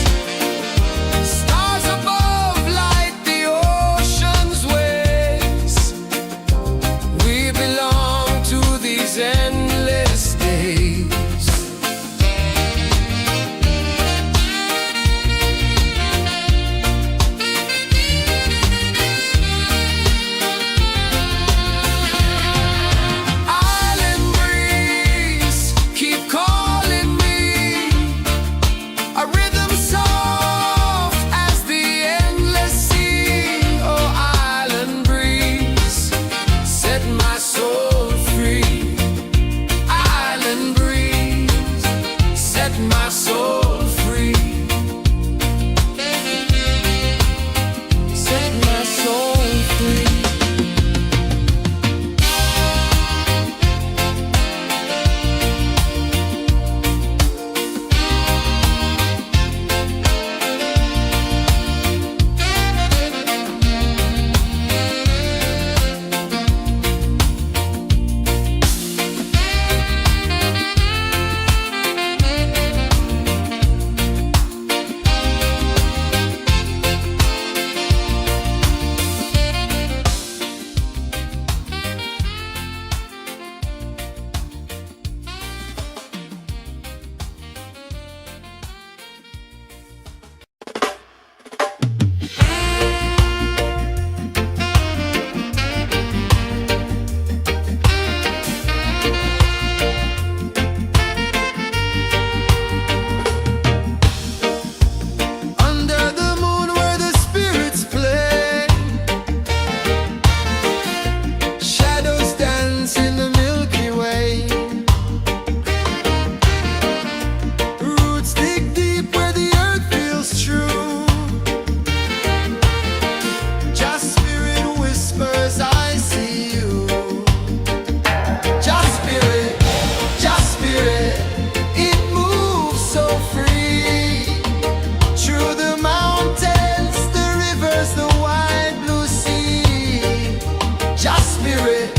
Stars above light the ocean's waves. We belong to these endless days. Island breeze, keep calling me. A rhythm soft as the endless sea. Oh, island breeze, set my soul free. Island breeze, set my soul free. Set my soul free. Under the moon where the spirits play, shadows dance in the Milky Way. Roots dig deep where the earth feels true. Just spirit whispers, I see you. Just spirit, it moves so free. Through the mountains, the rivers, the wide blue sea. Just spirit,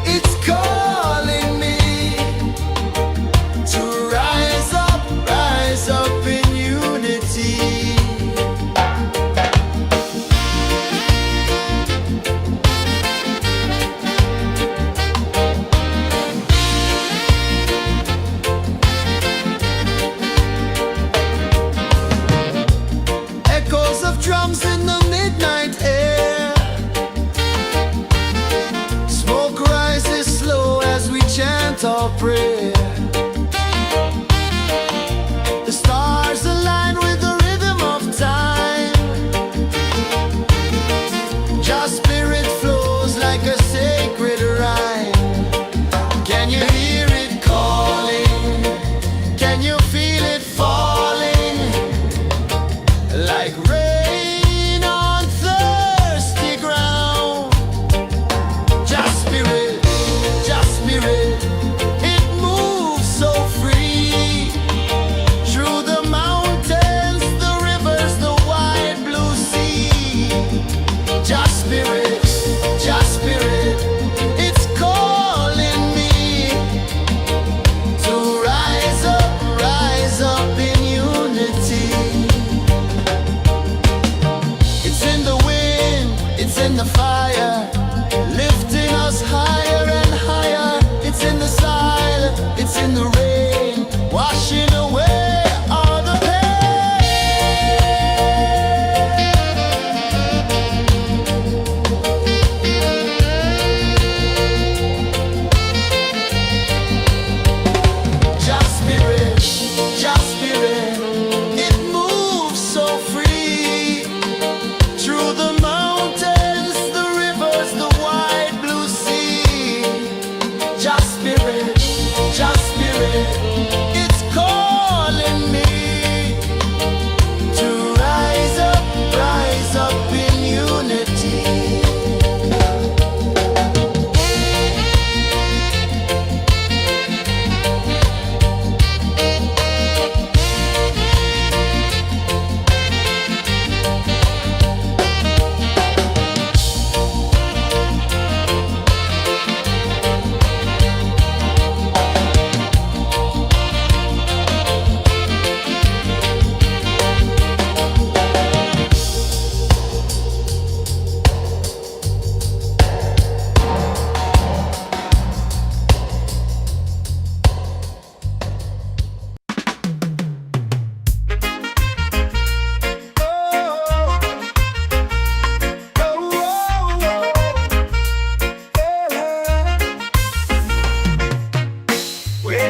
it's calling me to rise up in unity. Echoes of drums in the midnight air. Smoke rises slow as we chant our prayer. The stars align with the rhythm of time. Just spirit flows like a sacred rhyme. Can you hear it calling? Can you feel it falling? Like rain on thirsty ground. Just spirit, it moves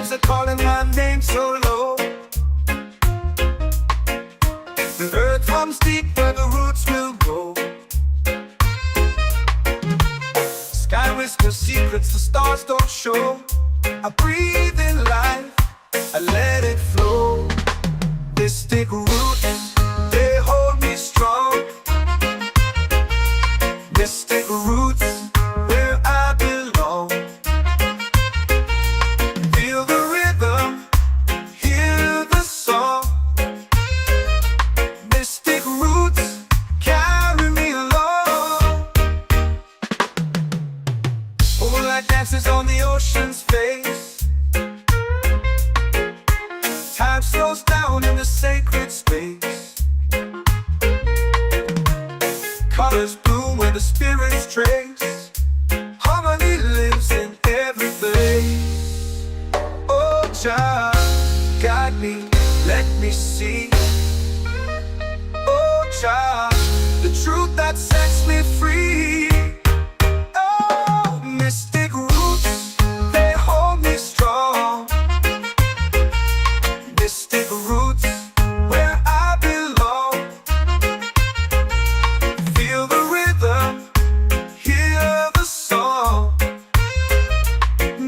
waves are calling my name so low. The earth comes deep where the roots will grow. Sky whispers secrets the stars don't show. I breathe in life, I let it flow. Mystic roots, they hold me strong. Mystic roots, where I belong. Feel the rhythm, hear the song. Mystic roots, carry me along. Moonlight dances on the ocean's face. Time slows down in the sacred space. Colors bloom where the spirits trace. Harmony lives in every place. Oh, Jah, guide me, let me see. Oh, Jah, the truth that sets me free. Oh, mystic roots, they hold me strong. Mystic roots, where I belong. Feel the rhythm, hear the song.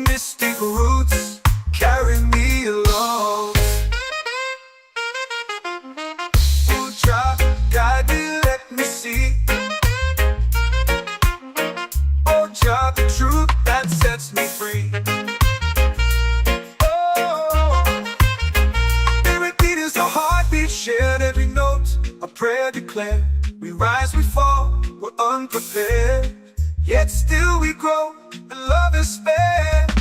Mystic roots, carry me along. Oh, Jah, guide me, let me see. Oh, Jah, the truth that sets me free. Shared every note, a prayer declared. We rise, we fall, we're unprepared. Yet still we grow, and love is spared.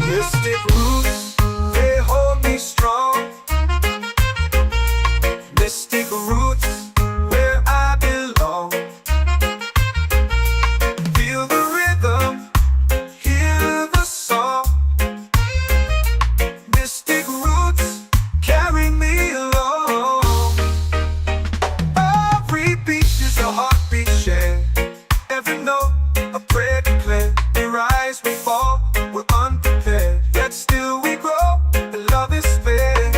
Mystic roots, they hold me strong. Mystic roots, where I belong. Feel the rhythm, hear the song. Mystic roots, carry me along. Every beat is a heartbeat shared. Every note, a prayer declared. We rise, we fall, we're unprepared. Yet still we grow, and love is spared.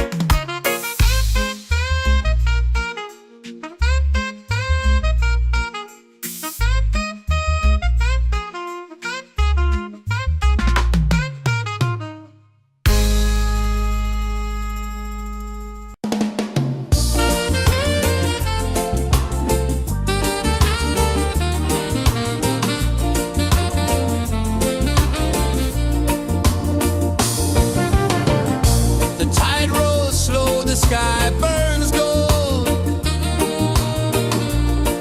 The tide rolls slow, the sky burns gold.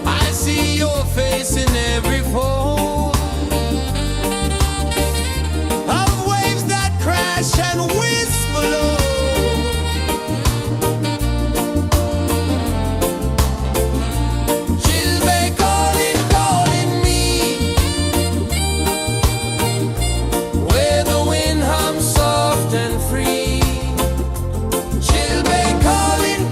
I see your face in every fold of waves that crash and whisper low. She'll be calling, calling me, where the wind hums soft and free. She'll be calling,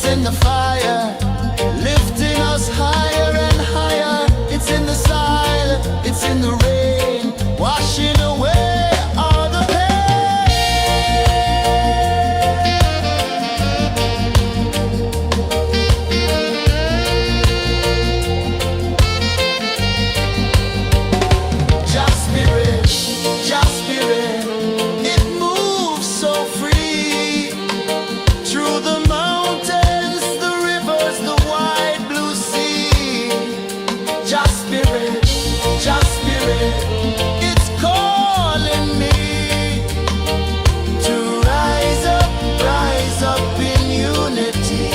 it's in the fire, lifting us higher and higher. It's in the silence, it's in the rain, washing away all the Just spirit, it moves so free through the mountains, the rivers, the wide blue sea. Just spirit, it's calling me to rise up in unity.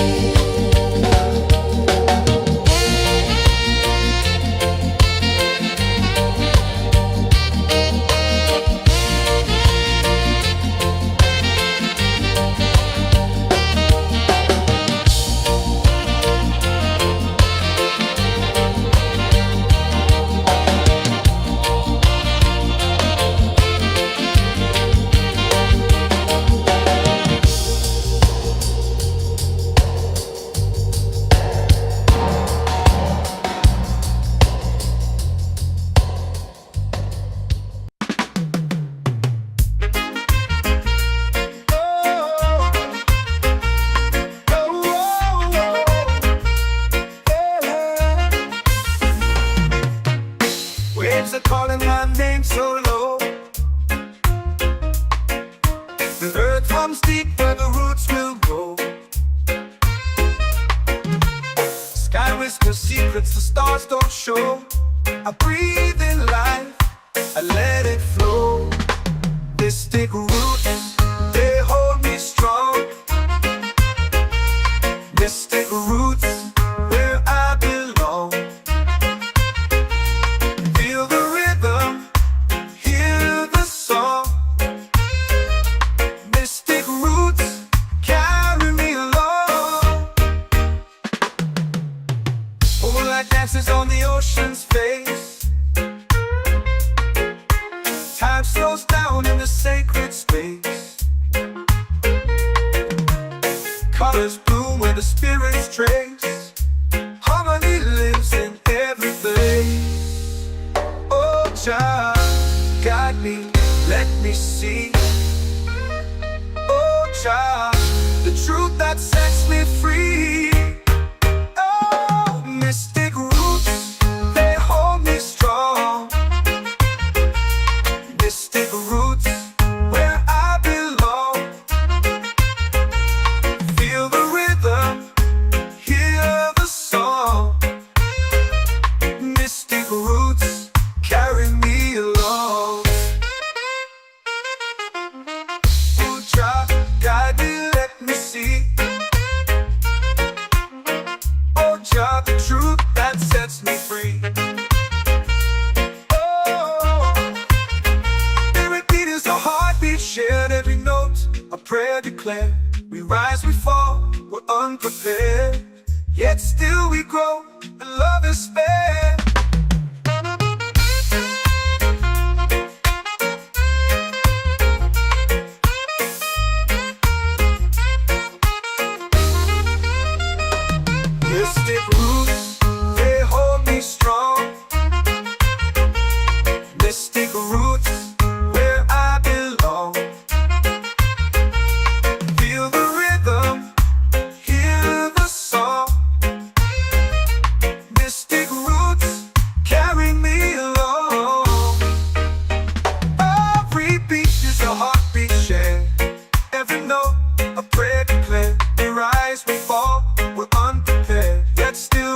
Waves are calling my name so low. The earth runs deep where the roots will grow. Sky whispers secrets the stars don't show. I breathe in life, I let it flow. Mystic roots, they hold me strong. Mystic roots, where I belong. Feel the rhythm, hear the song. Mystic roots, carry me along. Moonlight dances on the ocean's face. Time slows down in the sacred space. Colors bloom where the spirits trace. Harmony lives in every place. Oh, child, guide me, let me see. Oh, child, the truth that sets me free. Oh, mystic roots, they hold me strong. Mystic roots, where I belong. Feel the rhythm, hear the song. Mystic roots, carry me along. Oh, child, guide me, let me see. Oh, child, the truth that sets me free. Oh, every beat is a heartbeat shared, every note a prayer declared. We rise, we fall, we're unprepared, yet still we grow, and love is spared. Mystic roots, they hold me strong. Mystic roots, where I belong. Feel the rhythm, hear the song. Mystic roots, carry me along. Every beat is a heartbeat shared, every note a prayer declared. We rise, we fall, we're unprepared, yet still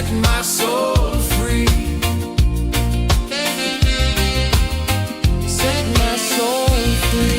set my soul free. Set my soul free.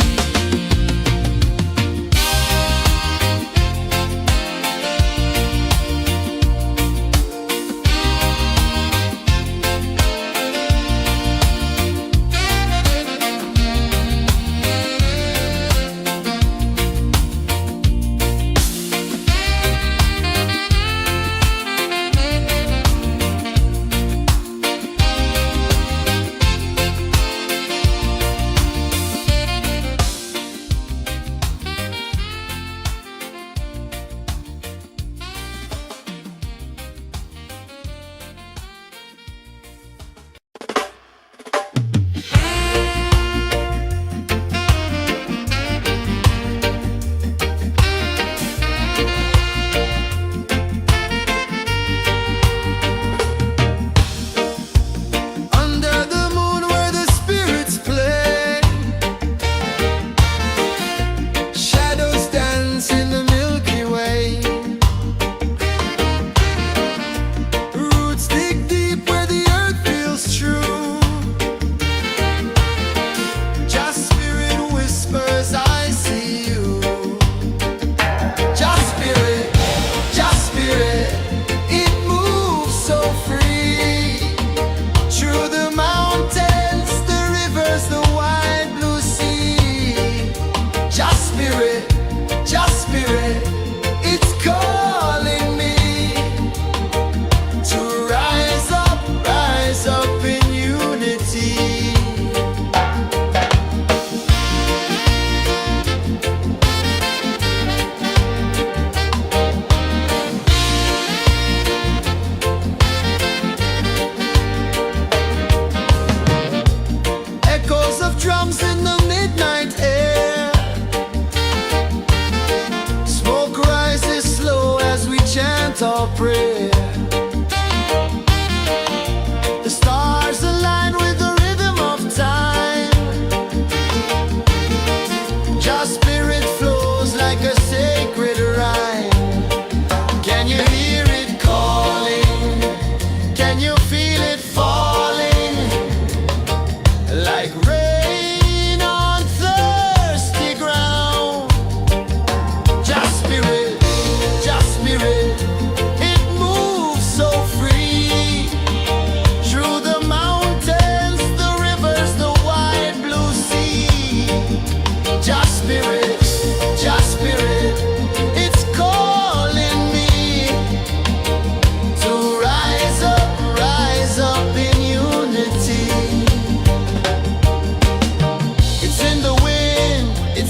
Our prayer. The stars align with the rhythm of time. Just spirit flows like a sacred rhyme. Can you hear it calling? Can you feel it falling? Like rain on thirsty ground. Just spirit, just spirit.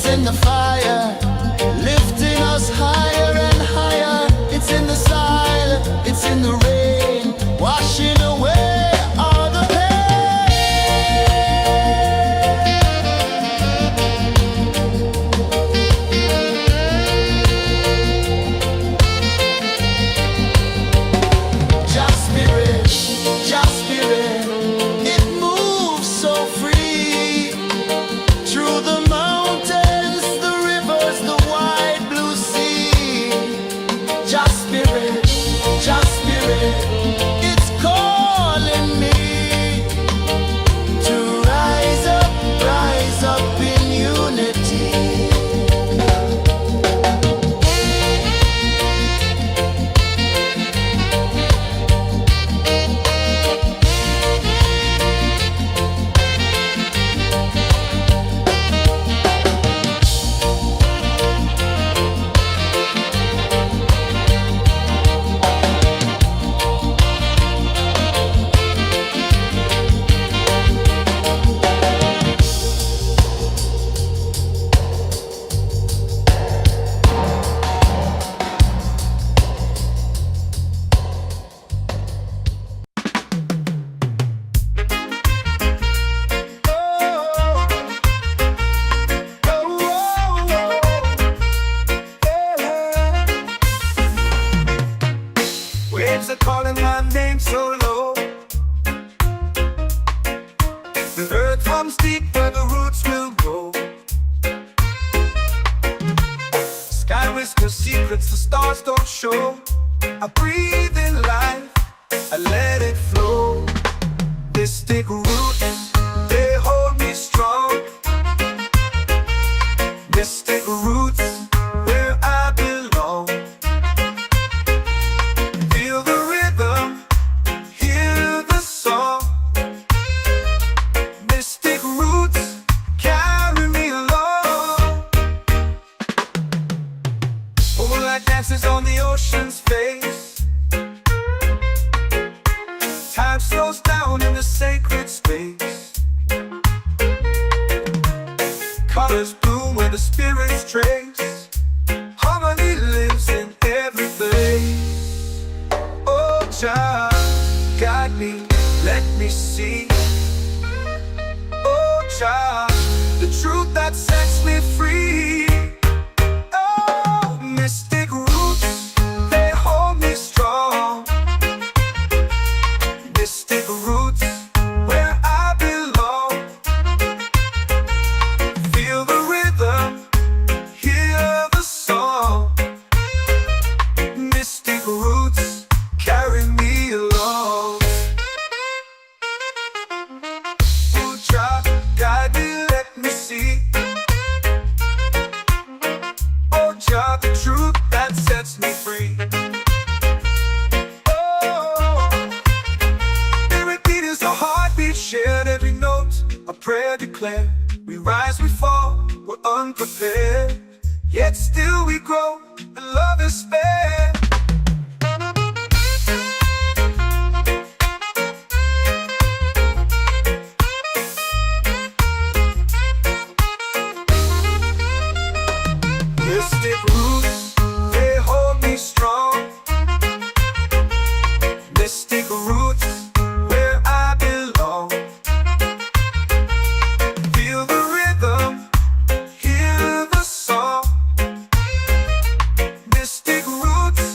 In the fire, lifting us higher and higher. It's in the silence, it's in the rain, washing away all the pain. Just spirit, it moves so free through the mountains, the rivers, the wide blue sea. Just spirit, it's calling me to rise up in unity. Waves are calling my name so low. The earth runs deep where the roots will grow. Sky whispers secrets the stars don't show. I breathe in life, flowers bloom where the spirits trace. Harmony lives in every face. Oh, Jah, guide me, let me see. Oh, Jah, the truth that sets me free. Oh, mystic roots, they hold me strong. Mystic roots, where I belong. Feel the rhythm, hear the song. Mystic roots, carry me along. Oh, Jah, guide me, let me see. Oh, Jah, the truth that sets me free. Oh, spirit beat is a heartbeat, shared every note, a prayer declared. We rise, we fall, we're unprepared, yet still we grow, and love is spared. Mystic roots, they hold me strong. Mystic roots, where I belong. Feel the rhythm, hear the song. Mystic roots,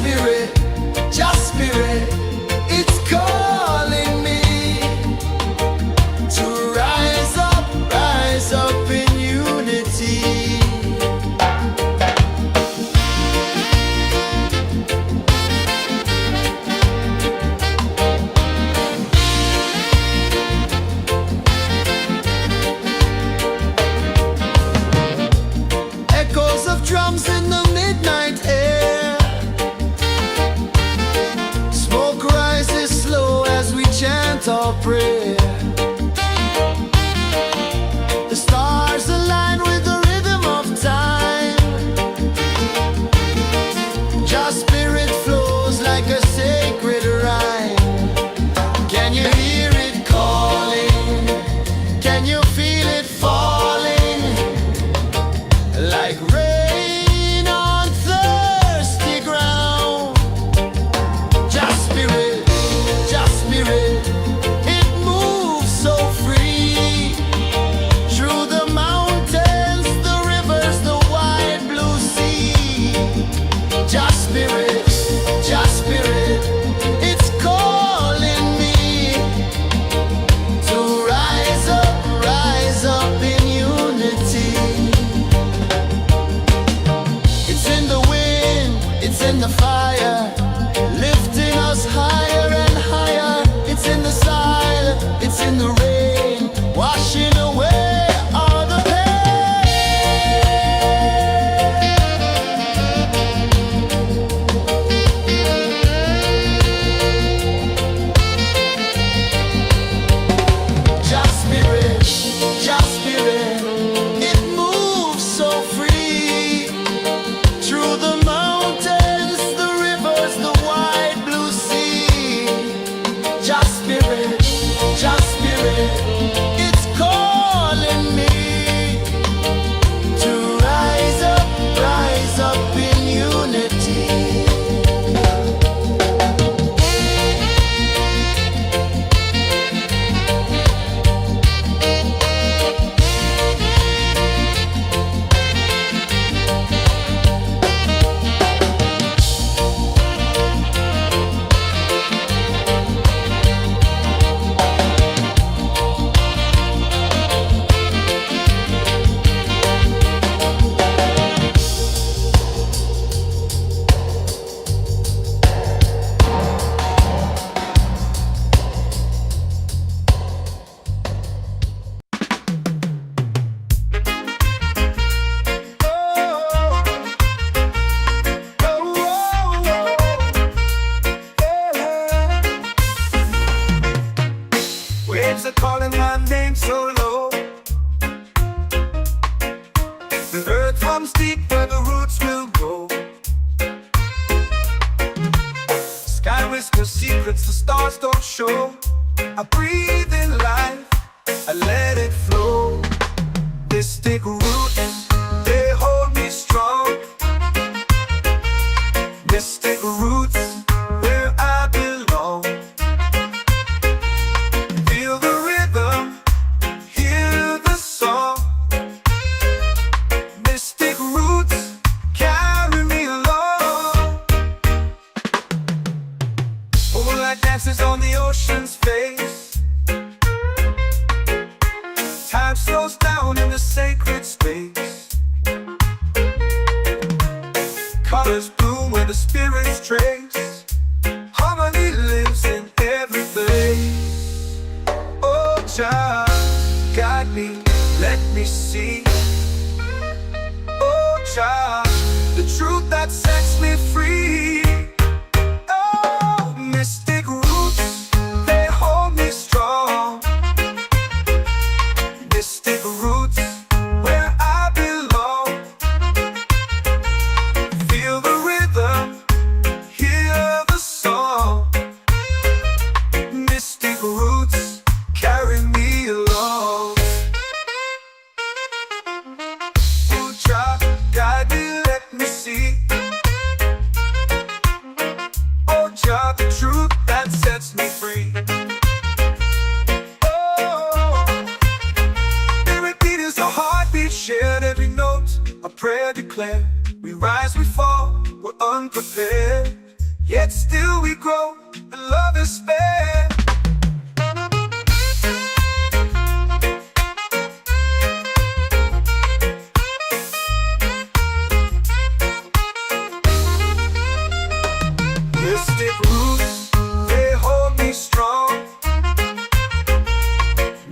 spirit, just spirit, it's calling me to rise up in unity. Echoes of drums in the midnight air. Smoke rises slow as we chant our prayer. The stars align with the rhythm of time. Just spirit flows like a sacred rhyme. Can you hear it calling? Can you feel it falling? Like rain on thirsty ground. Just spirit, it moves so free. Through the mountains, the rivers, the wide blue sea. Just spirit, it's calling me to rise up in unity. It's in the wind, it's in the fire, lifting us higher and higher. It's in the silence, it's in the rain, washing away all the pain. Just spirit, it moves so free. Through the mountains, the rivers, the wide blue sea. Just spirit, it's calling me to rise up in unity. Waves are calling my name so low. The earth hums deep where the roots will grow. Sky whispers secrets the stars don't show. I breathe in life, I let it flow. Mystic roots, they hold me strong. Mystic roots, where I belong. Feel the rhythm, hear the song. Mystic roots, carry me along. Moonlight dances on the ocean's face. Time slows down in the sacred space. Colors bloom where the spirits trace. Harmony lives in every place. Oh, child, guide me, let me see. Oh, child, the truth that sets me free. Oh, mystic roots, they hold me strong. Mystic roots, where I belong. Feel the rhythm, hear the song. Mystic roots, carry me along. Oh, child, guide me, let me see. Oh, child, the truth that sets me free. Oh, every beat is a heartbeat shared, every note a prayer declared. We rise, we fall, we're unprepared, yet still we grow, and love is spared. Mystic roots, they hold me strong.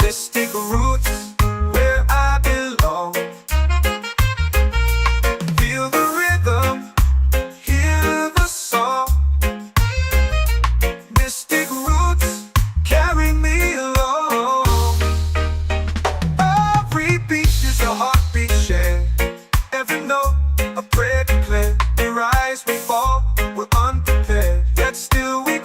Mystic roots, where I belong. Feel the rhythm, hear the song. Mystic roots, carry me along. Every beat is a heartbeat shared. Every note, a prayer declared. We rise, we fall, we're unprepared, yet still we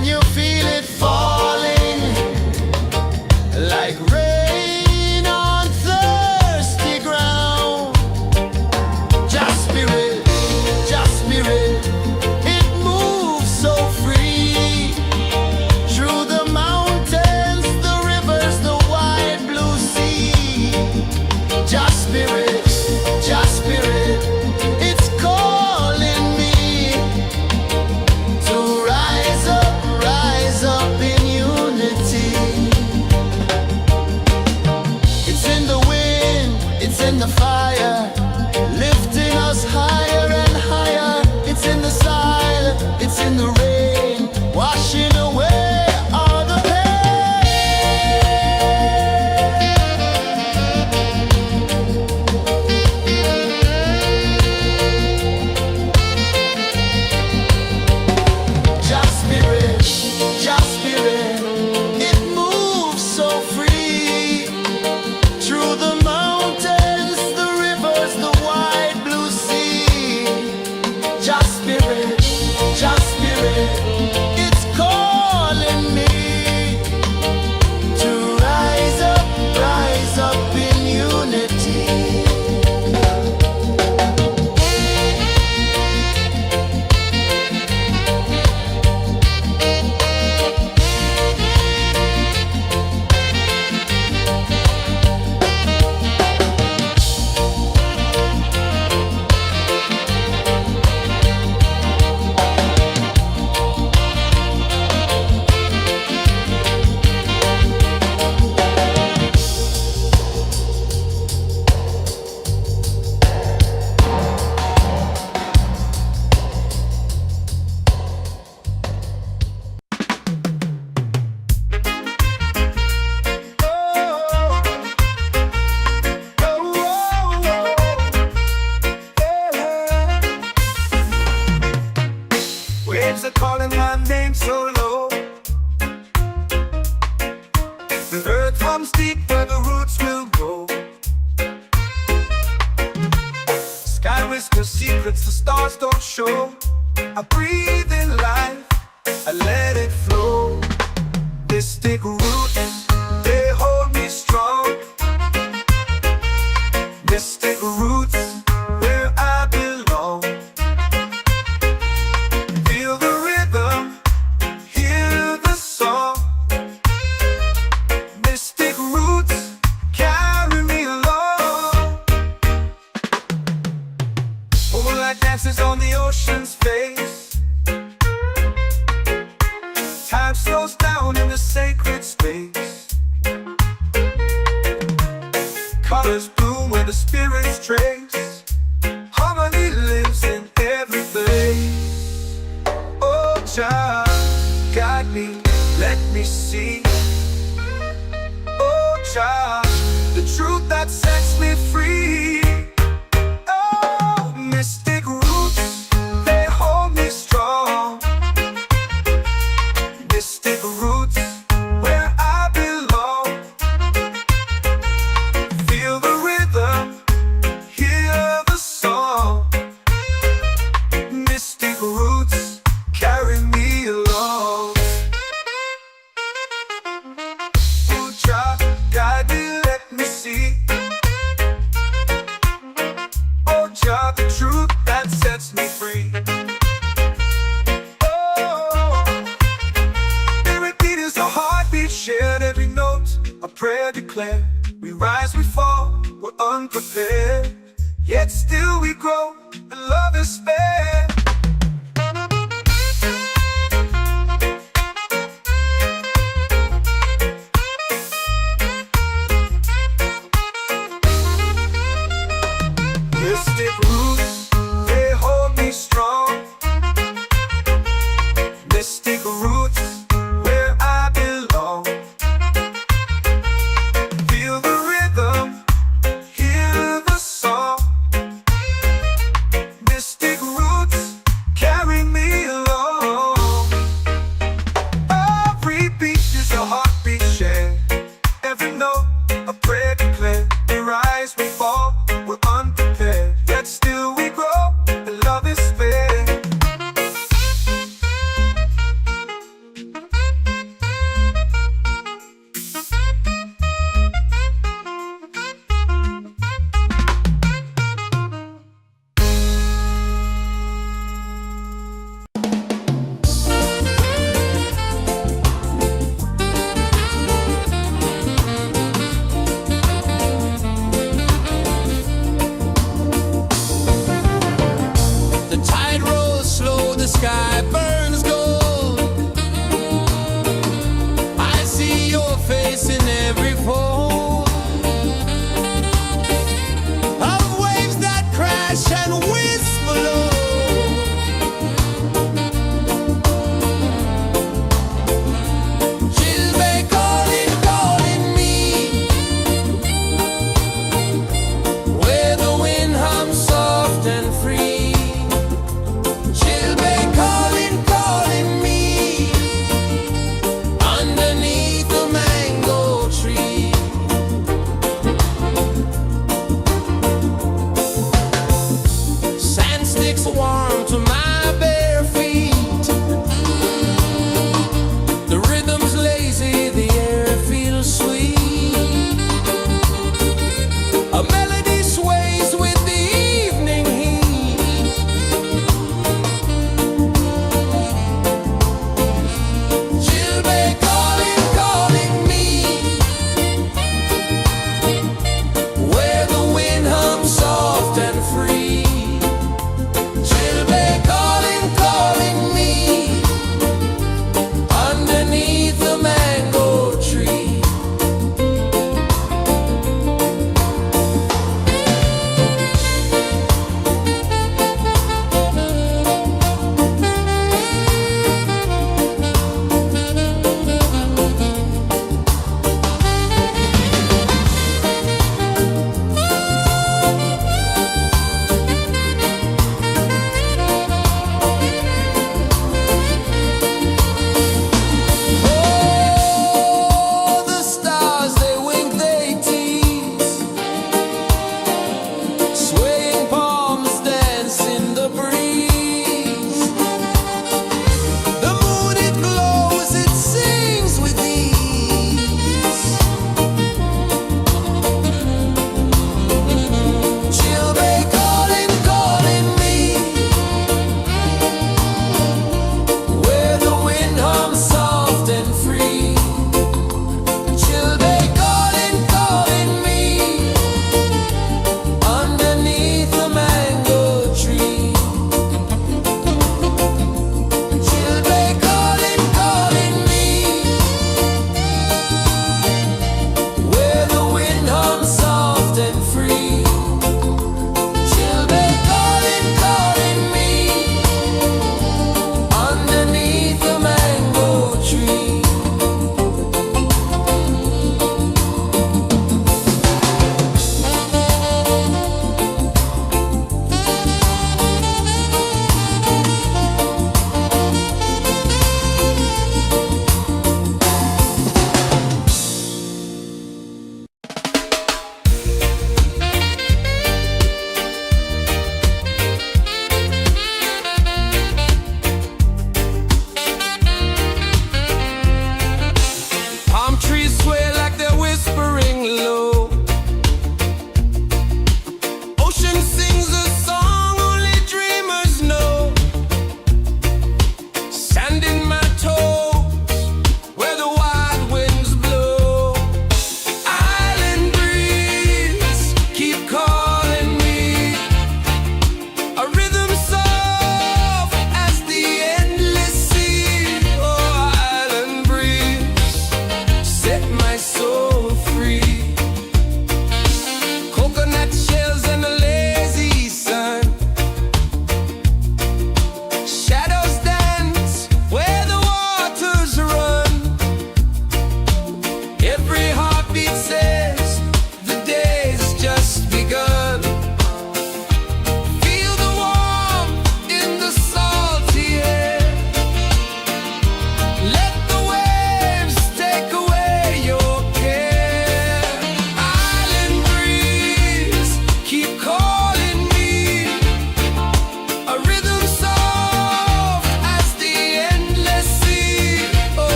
Can you feel it falling like rain on thirsty ground? Just spirit, it moves so free through the mountains, the rivers, the wide blue sea. Just spirit, it's calling me to rise up in unity. It's in the wind, it's in the fire, lifting us higher and higher. It's in the silence, it's in the rain, washing away all the Just spirit, it moves so free through the mountains, the rivers, the wide blue sea. Just spirit, it's calling me to rise up in unity. Waves are calling my name so low. The earth hums deep where the roots will go. Sky whispers secrets the stars don't show. I breathe in life, I let it flow. Mystic roots, they hold me strong. Mystic roots, where I belong. Feel the rhythm, hear the song. Mystic roots, carry me along. Moonlight dances on the ocean's face. Time slows down in the sacred space. Colors bloom where the spirits trace. Harmony lives in every place. Oh, child, guide me, let me see. Oh, child, the truth that sets me free. Oh, mystic roots, they hold me strong. Mystic roots, where I belong. Feel the rhythm, hear the song. Mystic roots, carry me along. Oh, child, guide me, let me see. Oh, child, the truth that sets me free. Oh, every beat is a heartbeat shared, every note a prayer declared. We rise, we fall, we're unprepared, yet still we grow, and love is spared. Mystic roots, they hold me strong. Mystic roots, where I belong. Feel the rhythm, hear the song. Mystic roots,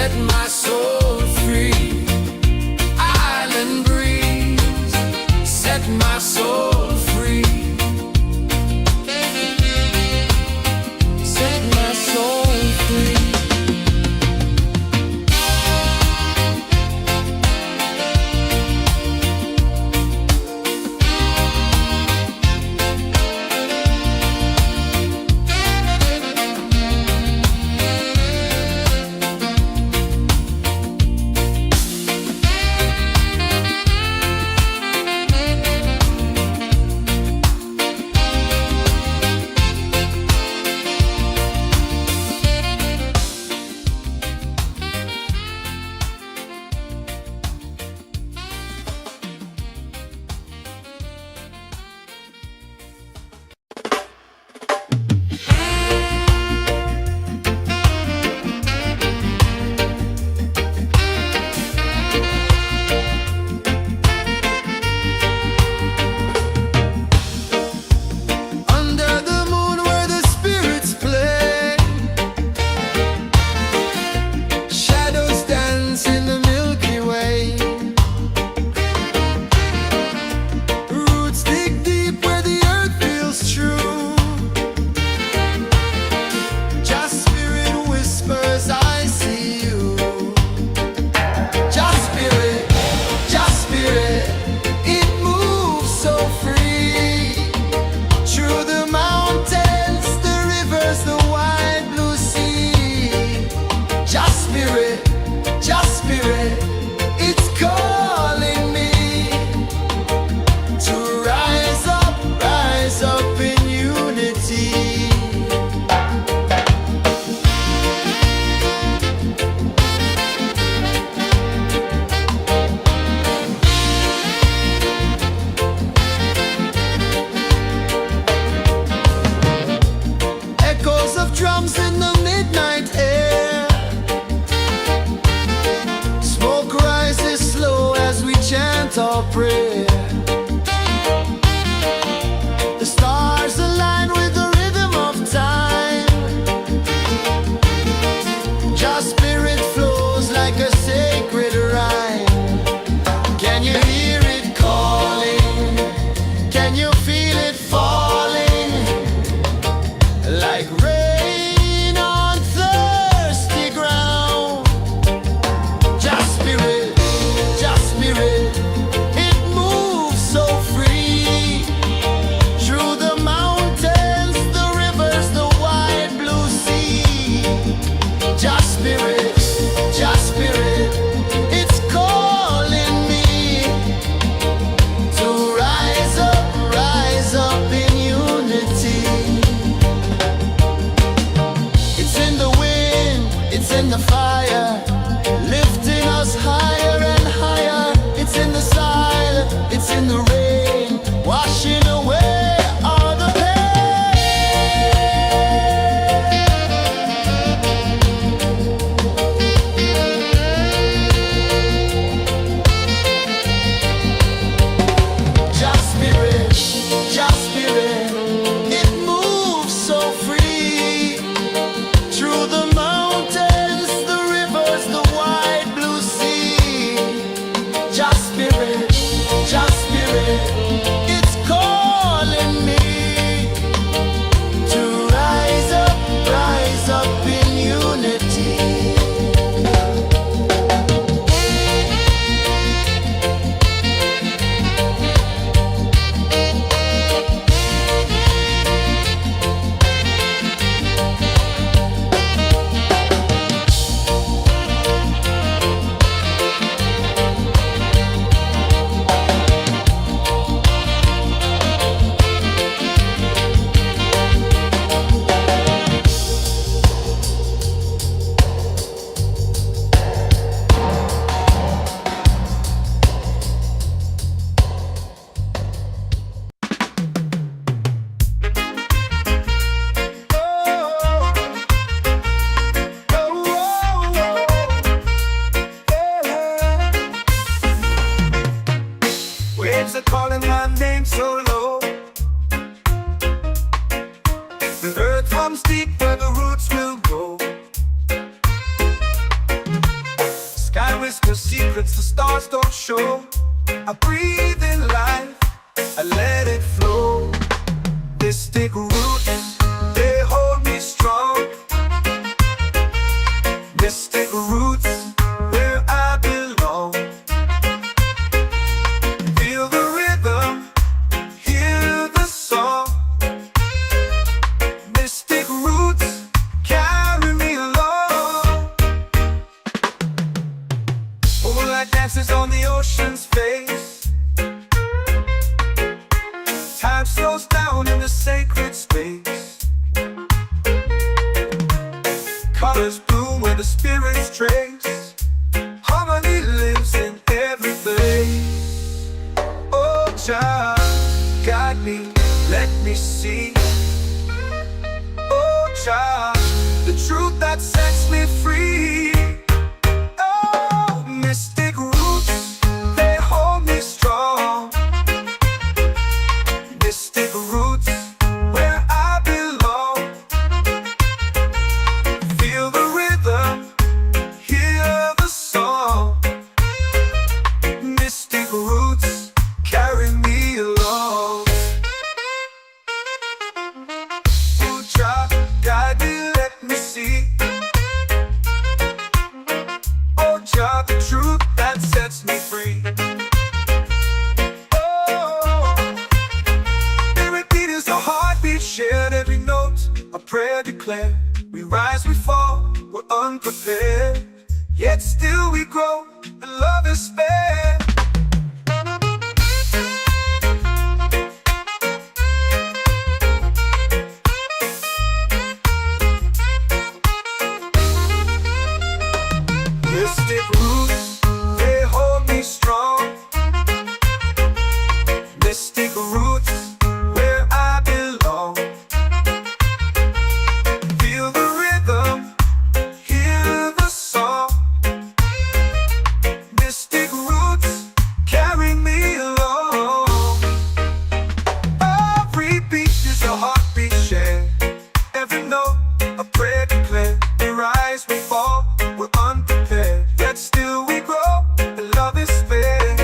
set my soul free. Island breeze, set my soul free. Set my soul free. Drums in the midnight air. Smoke rises slow as we chant our prayer. The stars align with the rhythm of time. Just spirit flows like a sacred rhyme. Can you hear it calling? Can you feel it falling? Like rain in the fire, lifting us higher and higher. It's in the silence, it's in the rain, washing away all the Just spirit, it moves so free through the mountains, the rivers, the wide blue sea. Just spirit, it's calling me to rise up in unity. Waves are calling my name so low. The earth runs deep where the roots will go. rise, 'cause secrets the stars don't show. I breathe in life, I let it flow. Mystic roots, they hold me strong. Mystic roots, where I belong. Feel the rhythm, hear the song. Mystic roots, carry me along. Moonlight dances on the ocean's face. Time slows down in the sacred space. Colors bloom where the spirits trace. Harmony lives in every place. Oh, child, guide me, let me see. Oh, child, the truth that sets me free. Oh, mystic roots, they hold me strong. Mystic roots, where I belong. Feel the rhythm, hear the song. Mystic roots, carry me along. Oh, child, guide me, let me see. Oh, child, the truth that sets me free. Oh, spirit beat is a heartbeat, shared every note, a prayer declared. We rise, we fall, we're unprepared, yet still we grow, and love is spared. Mystic roots, they hold me strong. Mystic roots, where I belong. Feel the rhythm, hear the song. Mystic roots, carry me along. Every beat is a heartbeat shared. Every note, a prayer declared. We rise, we fall, we're unprepared, yet still we grow, and love is spared.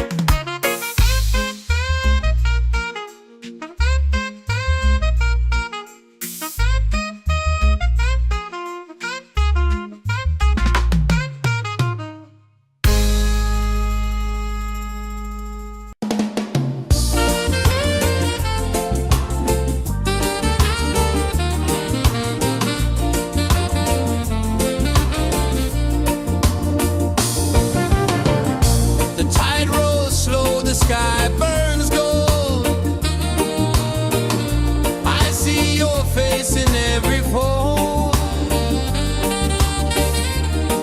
The tide rolls slow, the sky burns gold. I see your face in every fold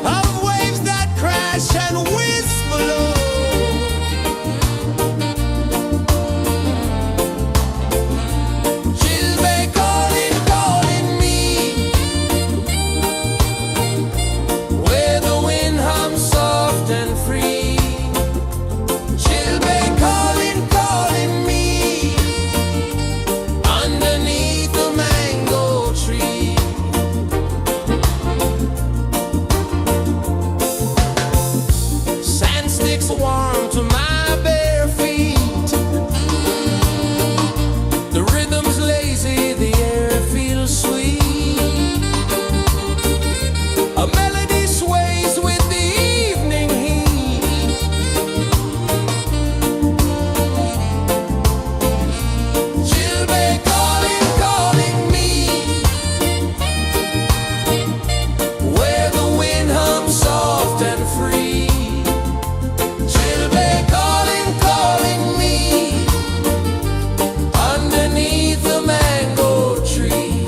of waves that crash and whisper low. She'll be calling, calling me, where the wind hums soft and free. She'll be calling, calling me, underneath the mango tree. Sand sticks warm to my bare feet. The rhythm's lazy, the air feels sweet. A melody sways with the evening heat. She'll be calling, calling me, where the wind hums soft and free. She'll be calling, calling me, underneath the mango tree.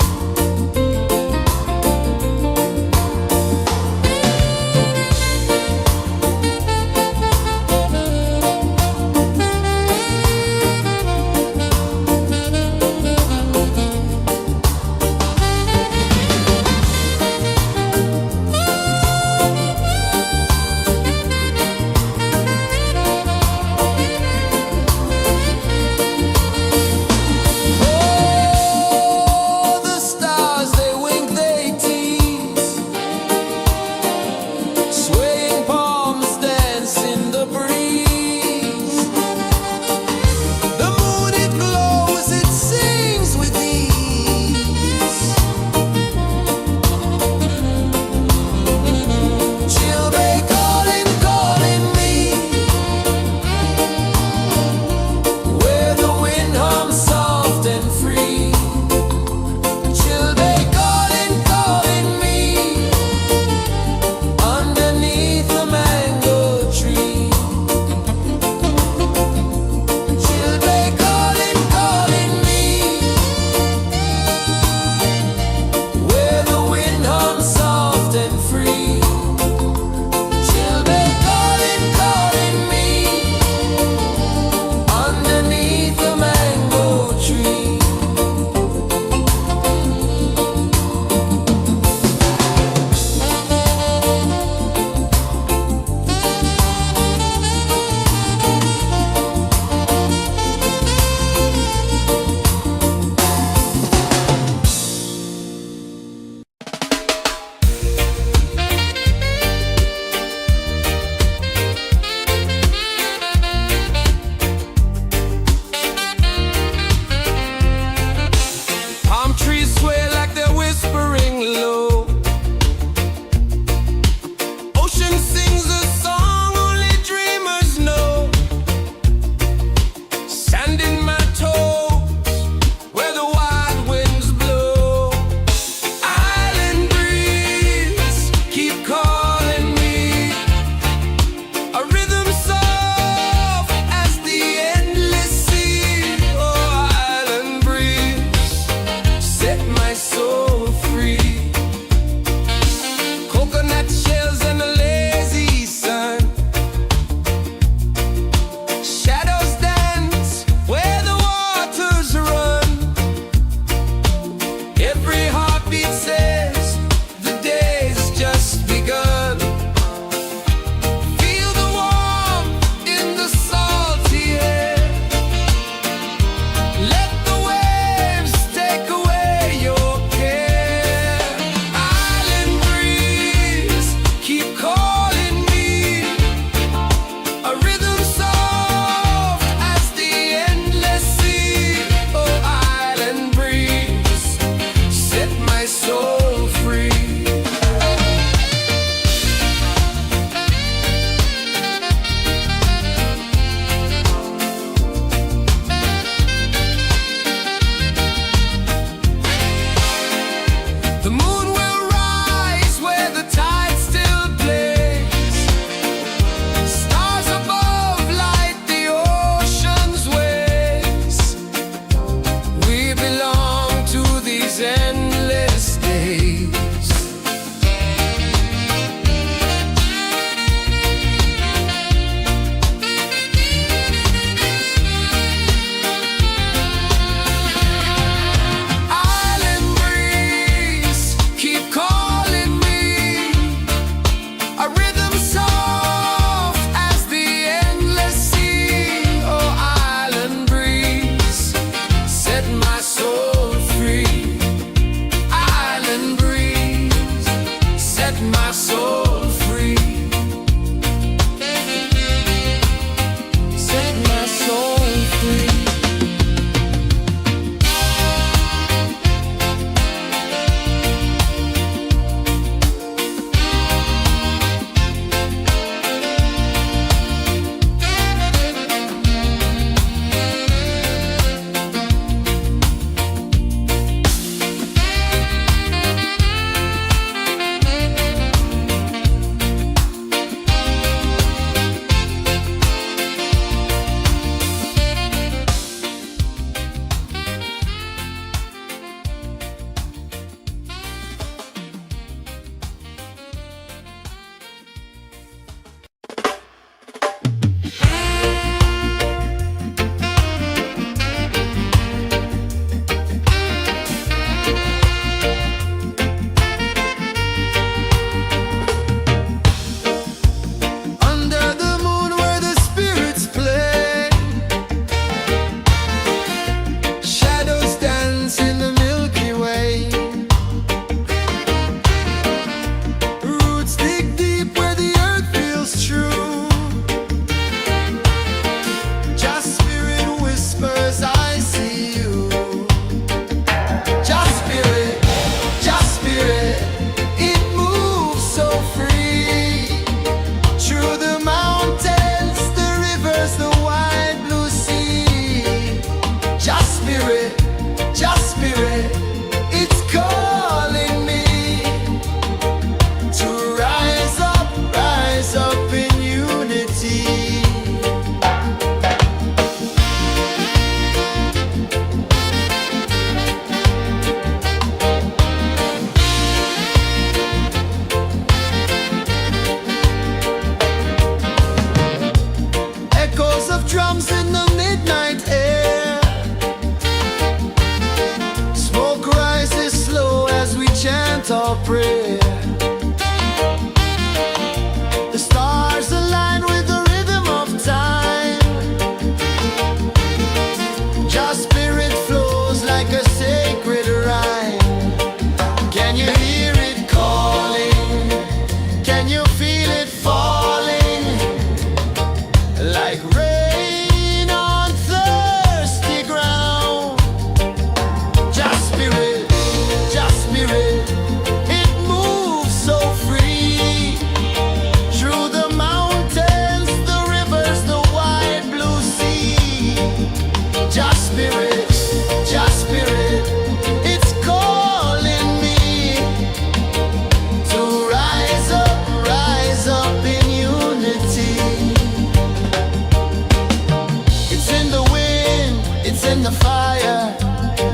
the fire,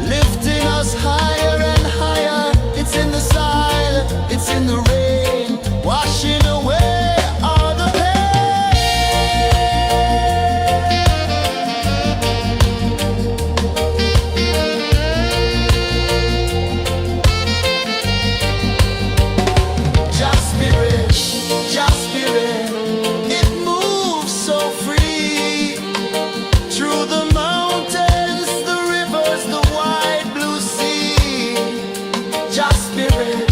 lifting us higher and higher. It's in the silence, it's in the rain, washing away all the Just spirit, just spirit, it moves so free through the mountains, the rivers, the wide blue sea. Just spirit,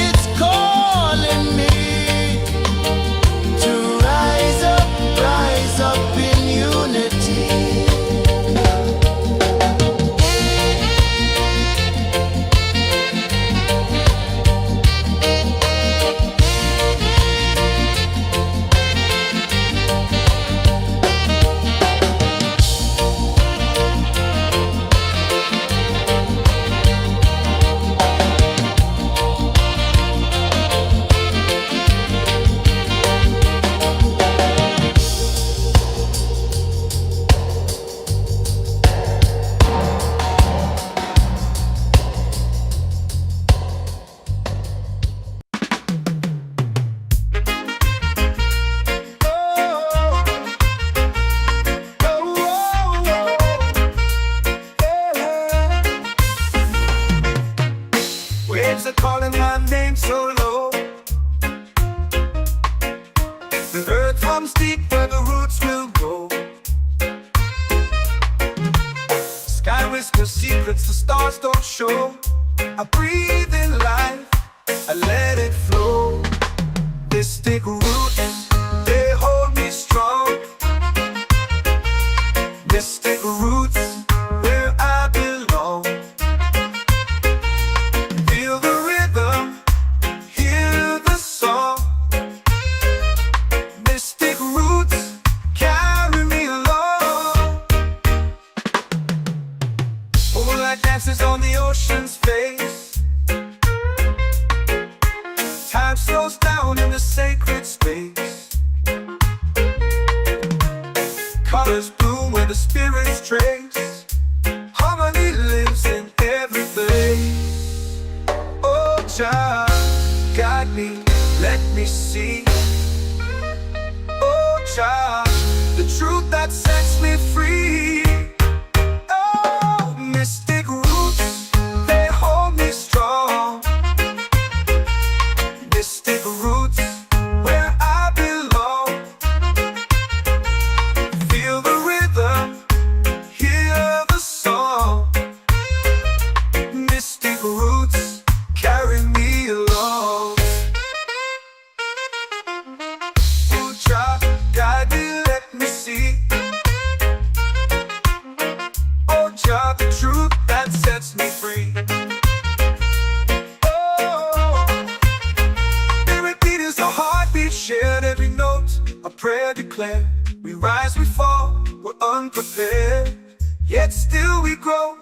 it's calling me to rise up in unity. Waves are calling my name so low. The earth hums deep where the roots will go. Sky whispers secrets the stars don't show. I breathe in life, I let it flow. Mystic roots, they hold me strong. Mystic roots, where I belong. Feel the rhythm, hear the song. Mystic roots, carry me along. Moonlight dances on the ocean's face. Time slows down in the sacred space. Colors bloom where the spirits trace. Harmony lives in every place. Oh, child, guide me, let me see. Oh, child, the truth that sets me free. Oh, mystic roots, they hold me strong. Mystic roots, where I belong. Feel the rhythm, hear the song. Mystic roots, carry me along. Oh, child, guide me, let me see. Oh, child, the truth that sets me free. Oh, spirit beat is a heartbeat, shared every note, a prayer declared. We rise, we fall, we're unprepared, yet still we grow.